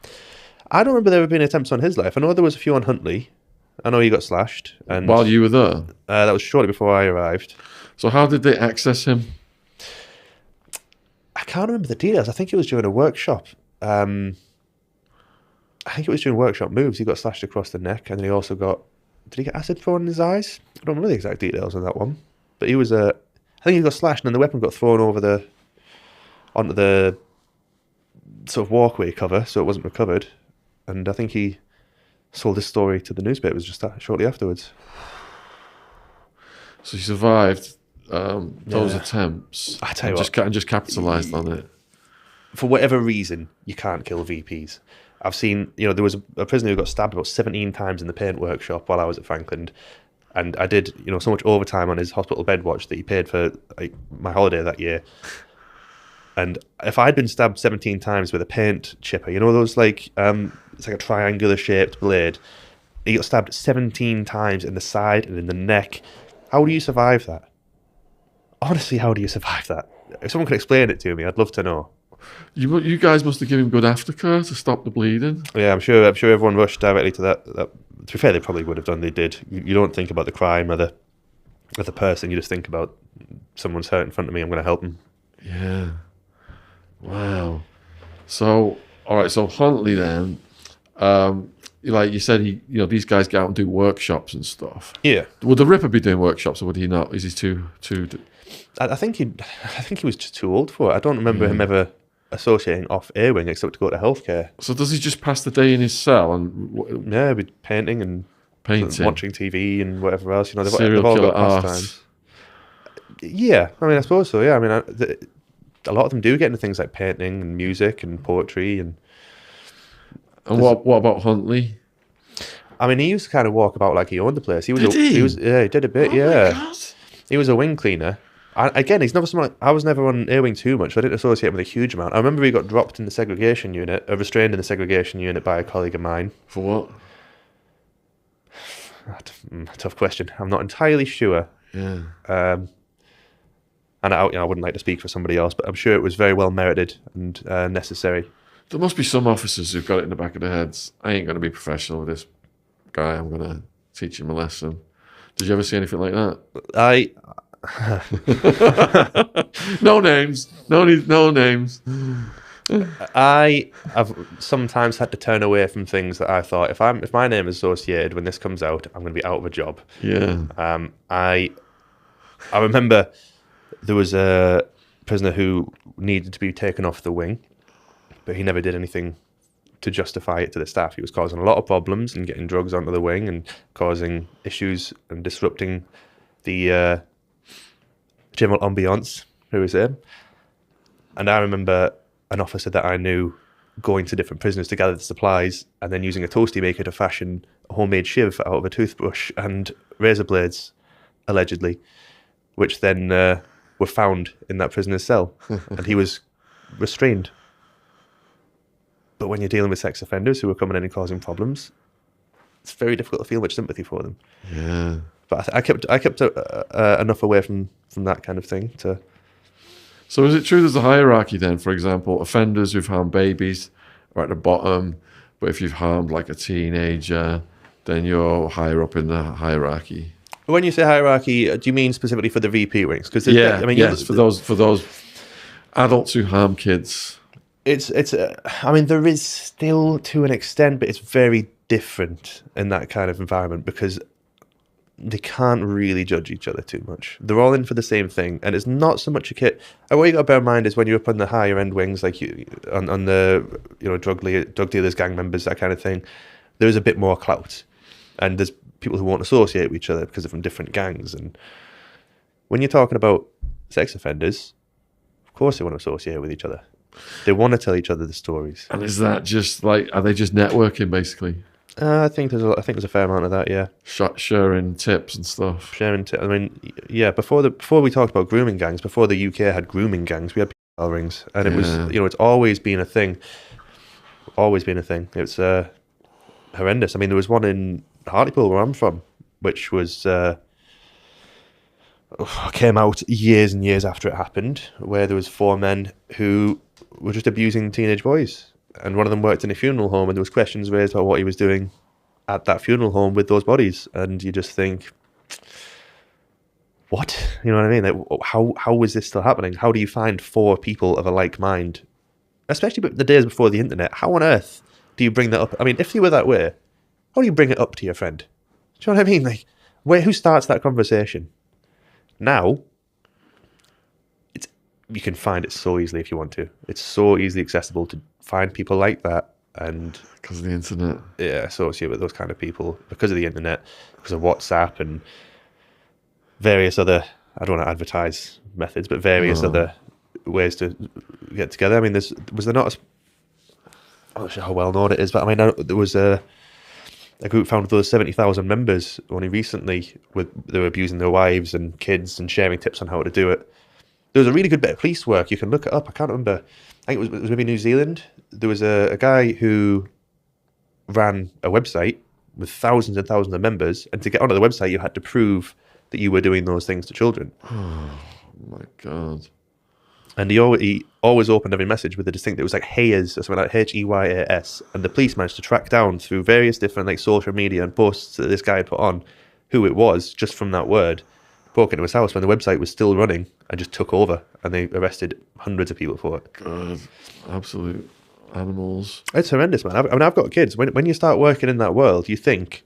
I don't remember there ever being attempts on his life. I know there was a few on Huntley. I know he got slashed. And While you were there? that was shortly before I arrived. So how did they access him? I can't remember the details. I think it was during a workshop. I think it was during workshop moves. He got slashed across the neck, and then he also got... Did he get acid thrown in his eyes? I don't know the exact details on that one. But he was... I think he got slashed, and then the weapon got thrown over onto the sort of walkway cover, so it wasn't recovered. And I think he sold his story to the newspapers just shortly afterwards. So he survived those attempts. I tell you what, and just capitalised on it. For whatever reason, you can't kill VPs. I've seen, there was a prisoner who got stabbed about 17 times in the paint workshop while I was at Frankland. And I did, so much overtime on his hospital bed watch that he paid for my holiday that year. And if I'd been stabbed 17 times with a paint chipper, those it's like a triangular shaped blade. He got stabbed 17 times in the side and in the neck. How do you survive that? Honestly, how do you survive that? If someone could explain it to me, I'd love to know. You guys must have given him good aftercare to stop the bleeding. Yeah, I'm sure everyone rushed directly to that. To be fair, they probably would have done. They did. You don't think about the crime or the person. You just think about someone's hurt in front of me. I'm going to help them. Yeah. Wow. So, all right. So Huntley then, like you said, these guys go out and do workshops and stuff. Yeah. Would the Ripper be doing workshops, or would he not? Is he too? I think he was just too old for it. I don't remember him ever associating off A-wing except to go to healthcare. So does he just pass the day in his cell and with painting and watching TV and whatever else? They've all got pastimes. Yeah, I suppose so. Yeah, a lot of them do get into things like painting and music and poetry and what about Huntley? He used to kind of walk about like he owned the place. He did he did a bit. My God. He was a wing cleaner. He's never someone. I was never on A-wing too much, so I didn't associate him with a huge amount. I remember he got dropped in the segregation unit, restrained in the segregation unit by a colleague of mine. For what? Tough question. I'm not entirely sure. Yeah. And I wouldn't like to speak for somebody else, but I'm sure it was very well merited and necessary. There must be some officers who've got it in the back of their heads. I ain't going to be professional with this guy. I'm going to teach him a lesson. Did you ever see anything like that? No names. No names. I have sometimes had to turn away from things that I thought if my name is associated when this comes out, I'm going to be out of a job. Yeah. I remember there was a prisoner who needed to be taken off the wing, but he never did anything to justify it to the staff. He was causing a lot of problems and getting drugs onto the wing and causing issues and disrupting the general ambiance, who was there. And I remember an officer that I knew going to different prisoners to gather the supplies and then using a toasty maker to fashion a homemade shiv out of a toothbrush and razor blades, allegedly, which then were found in that prisoner's cell. And he was restrained. But when you're dealing with sex offenders who are coming in and causing problems, it's very difficult to feel much sympathy for them. Yeah. But I kept enough away from that kind of thing to... So is it true there's a hierarchy then? For example, offenders who've harmed babies are at the bottom, but if you've harmed like a teenager, then you're higher up in the hierarchy. When you say hierarchy, do you mean specifically for the VP wings? Because yes, for those adults who harm kids. There is still to an extent, but it's very different in that kind of environment because they can't really judge each other too much. They're all in for the same thing, and it's not so much a kid. And what you got to bear in mind is when you're up on the higher end wings, like on the drug dealers, gang members, that kind of thing, there is a bit more clout, and there's people who won't associate with each other because they're from different gangs. And when you're talking about sex offenders, of course they want to associate with each other. They want to tell each other the stories. And is that just are they just networking basically? I think there's a fair amount of that, yeah. Sharing tips and stuff. Before we talked about grooming gangs, before the UK had grooming gangs, we had pedophile rings, and it was it's always been a thing. Always been a thing. It's horrendous. There was one in Hartlepool where I'm from, which was came out years and years after it happened, where there was 4 men who were just abusing teenage boys. And one of them worked in a funeral home, and there was questions raised about what he was doing at that funeral home with those bodies, and you just think, what? You know what I mean? Like, how is this still happening? How do you find 4 people of a like mind, especially the days before the internet? How on earth do you bring that up? I mean, if you were that way, how do you bring it up to your friend? Do you know what I mean? Like, who starts that conversation? Now, you can find it so easily if you want to. It's so easily accessible to find people like that, and because of the internet, associate with those kind of people because of the internet, because of WhatsApp and various other, I don't want to advertise methods, but various other ways to get together. I mean, was there not I'm not sure how well known it is, but I mean, there was a group found with those 70,000 members only recently, they were abusing their wives and kids and sharing tips on how to do it. There was a really good bit of police work. You can look it up. I can't remember. I think it was maybe New Zealand. There was a guy who ran a website with thousands and thousands of members, and to get onto the website, you had to prove that you were doing those things to children. Oh my God. And he always opened every message with a distinct, it was like Hayes or something like H-E-Y-A-S. And the police managed to track down through various different like social media and posts that this guy had put on who it was just from that word. Broke into his house when the website was still running and just took over, and they arrested hundreds of people for it. God, absolute animals. It's horrendous, man. I've got kids. When you start working in that world, you think,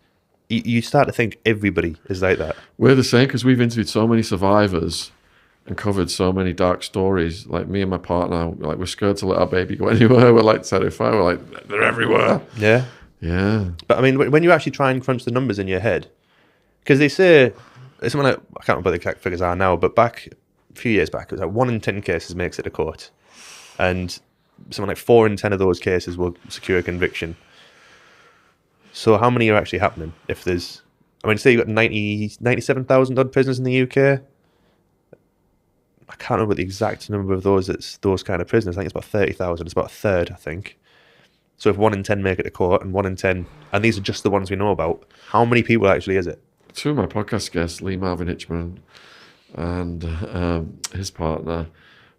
you start to think everybody is like that. We're the same because we've interviewed so many survivors and covered so many dark stories. Like me and my partner, we're scared to let our baby go anywhere. We're like terrified. We're like, they're everywhere. Yeah. Yeah. But I mean, when you actually try and crunch the numbers in your head, because they say, it's something like, I can't remember what the exact figures are now, but back a few years back, it was like 1 in 10 cases makes it to court. And something like 4 in 10 of those cases will secure a conviction. So how many are actually happening? If there's, I mean, say you've got 97,000 odd prisoners in the UK. I can't remember the exact number of those kind of prisoners. I think it's about 30,000. It's about a third, I think. So if 1 in 10 make it to court and 1 in 10, and these are just the ones we know about, how many people actually is it? 2 of my podcast guests, Lee Marvin Hitchman and his partner,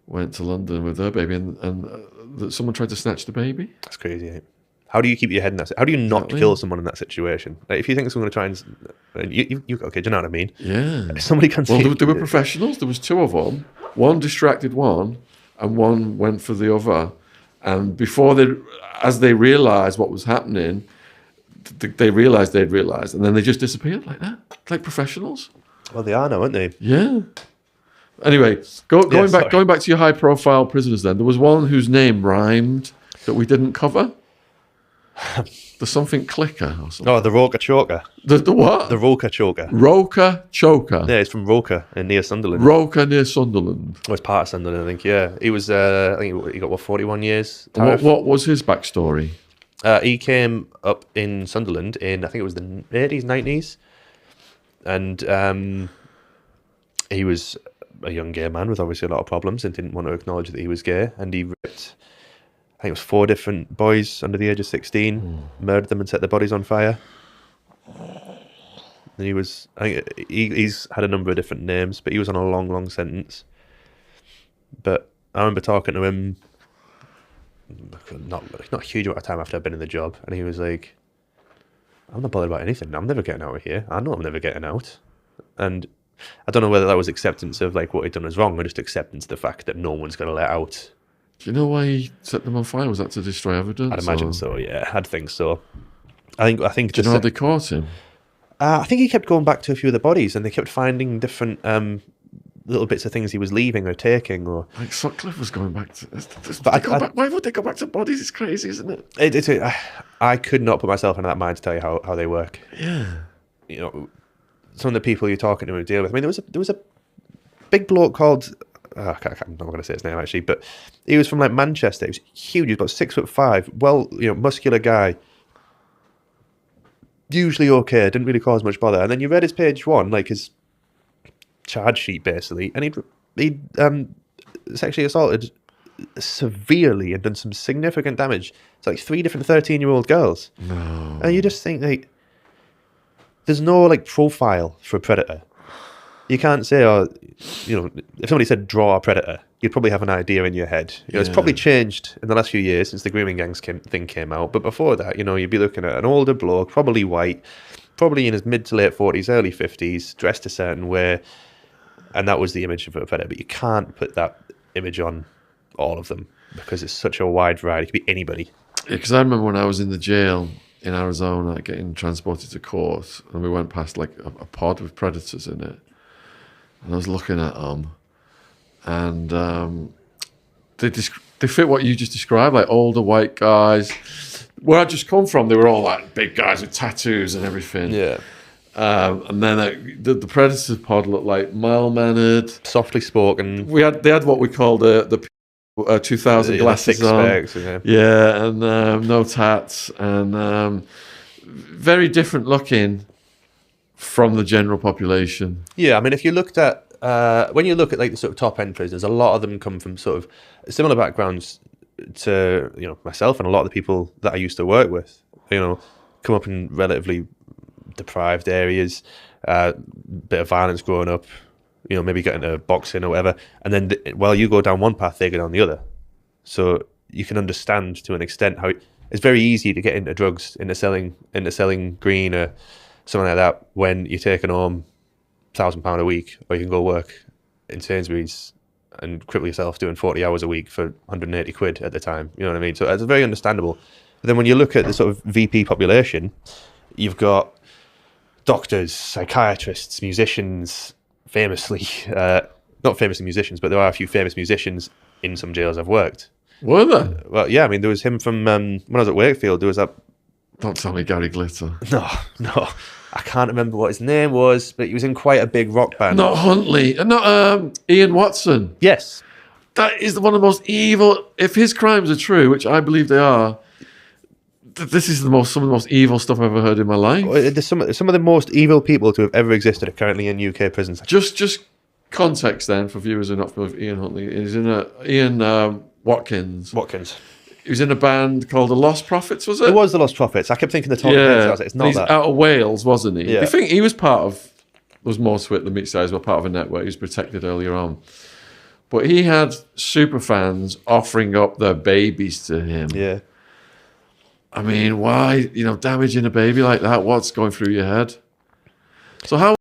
went to London with their baby, and someone tried to snatch the baby. That's crazy. Eh? How do you keep your head in that? How do you not kill someone in that situation? Like, if you think someone's going to try and you okay, do you know what I mean? Yeah. If somebody can. Well, there were professionals. There was 2 of them. One distracted one, and one went for the other. And as they realised what was happening, they realised they'd realised, and then they just disappeared like that, like professionals. Well, they are now, aren't they? Yeah. Anyway, going back to your high-profile prisoners. Then there was one whose name rhymed that we didn't cover. The something clicker or something. Oh, the Roker Choker. The what? The Roker Choker. Roker Choker. Yeah, it's from Roker near Sunderland. Roker near Sunderland. Oh, it's part of Sunderland, I think. Yeah, he was. I think he got 41 years. What was his backstory? He came up in Sunderland in, I think it was the 80s, 90s. And he was a young gay man with obviously a lot of problems and didn't want to acknowledge that he was gay. And he ripped, I think it was 4 different boys under the age of 16, murdered them and set their bodies on fire. And he's had a number of different names, but he was on a long, long sentence. But I remember talking to him, not a huge amount of time after I'd been in the job, and he was like, I'm not bothered about anything. I'm never getting out of here. I know I'm never getting out. And I don't know whether that was acceptance of like what he'd done was wrong, or just acceptance of the fact that no one's going to let out. Do you know why he set them on fire? Was that to destroy evidence? I'd imagine so, yeah. I'd think so. I think. Do you know how they caught him? I think he kept going back to a few of the bodies, and they kept finding different little bits of things he was leaving or taking, or like Sutcliffe was going back to. Why would they go back to bodies? It's crazy, isn't it? I could not put myself in that mind to tell you how they work. Yeah, you know, some of the people you're talking to and deal with. I mean, there was a big bloke called. I'm not going to say his name actually, but he was from like Manchester. He was huge. He was about 6'5", well, muscular guy. Usually okay, didn't really cause much bother. And then you read his page 1, like his charge sheet basically, and he'd sexually assaulted severely and done some significant damage. It's like 3 different 13-year-old girls. No. And you just think like, there's no like profile for a predator. You can't say, oh, if somebody said draw a predator, you'd probably have an idea in your head. It's probably changed in the last few years since the grooming gangs thing came out. But before that, you'd be looking at an older bloke, probably white, probably in his mid to late 40s, early 50s, dressed a certain way. And that was the image of a predator. But you can't put that image on all of them because it's such a wide variety. It could be anybody. Yeah, because I remember when I was in the jail in Arizona getting transported to court, and we went past like a pod with predators in it. And I was looking at them, and they fit what you just described, like older white guys. Where I just come from, they were all like big guys with tattoos and everything. Yeah. And then the Predators pod looked like mild-mannered, softly spoken. They had what we called the 2000 glasses on. Specs, and no tats, and very different looking from the general population. Yeah, I mean, if you looked at when you look at like the sort of top end prisoners, a lot of them come from sort of similar backgrounds to myself and a lot of the people that I used to work with. Come up in relatively deprived areas, bit of violence growing up, maybe get into boxing or whatever, and then while you go down one path, they go down the other. So you can understand to an extent how it's very easy to get into drugs, into selling green or something like that when you're taking home £1,000 a week, or you can go work in Sainsbury's and cripple yourself doing 40 hours a week for 180 quid at the time. You know what I mean? So it's very understandable. But then when you look at the sort of VP population, you've got doctors, psychiatrists, musicians, famously, not famously musicians, but there are a few famous musicians in some jails I've worked. Were there? Well, yeah, I mean, there was him from, when I was at Wakefield, there was that... Don't tell me Gary Glitter. No. I can't remember what his name was, but he was in quite a big rock band. Not Huntley. Not Ian Watson. Yes. That is one of the most evil... If his crimes are true, which I believe they are, this is some of the most evil stuff I've ever heard in my life. There's some of the most evil people to have ever existed are currently in UK prisons. Just context then for viewers who are not familiar with Ian Huntley. He's in Ian Watkins. He was in a band called The Lost Prophets, was it? It was The Lost Prophets. I kept thinking the Talking Heads. I was like, it's not he's that. Out of Wales, wasn't he? Yeah. I think he was part of... There was more to it than meets the eyes. Were part of a network. He was protected earlier on. But he had super fans offering up their babies to him. Yeah. I mean, why, damaging a baby like that? What's going through your head? So how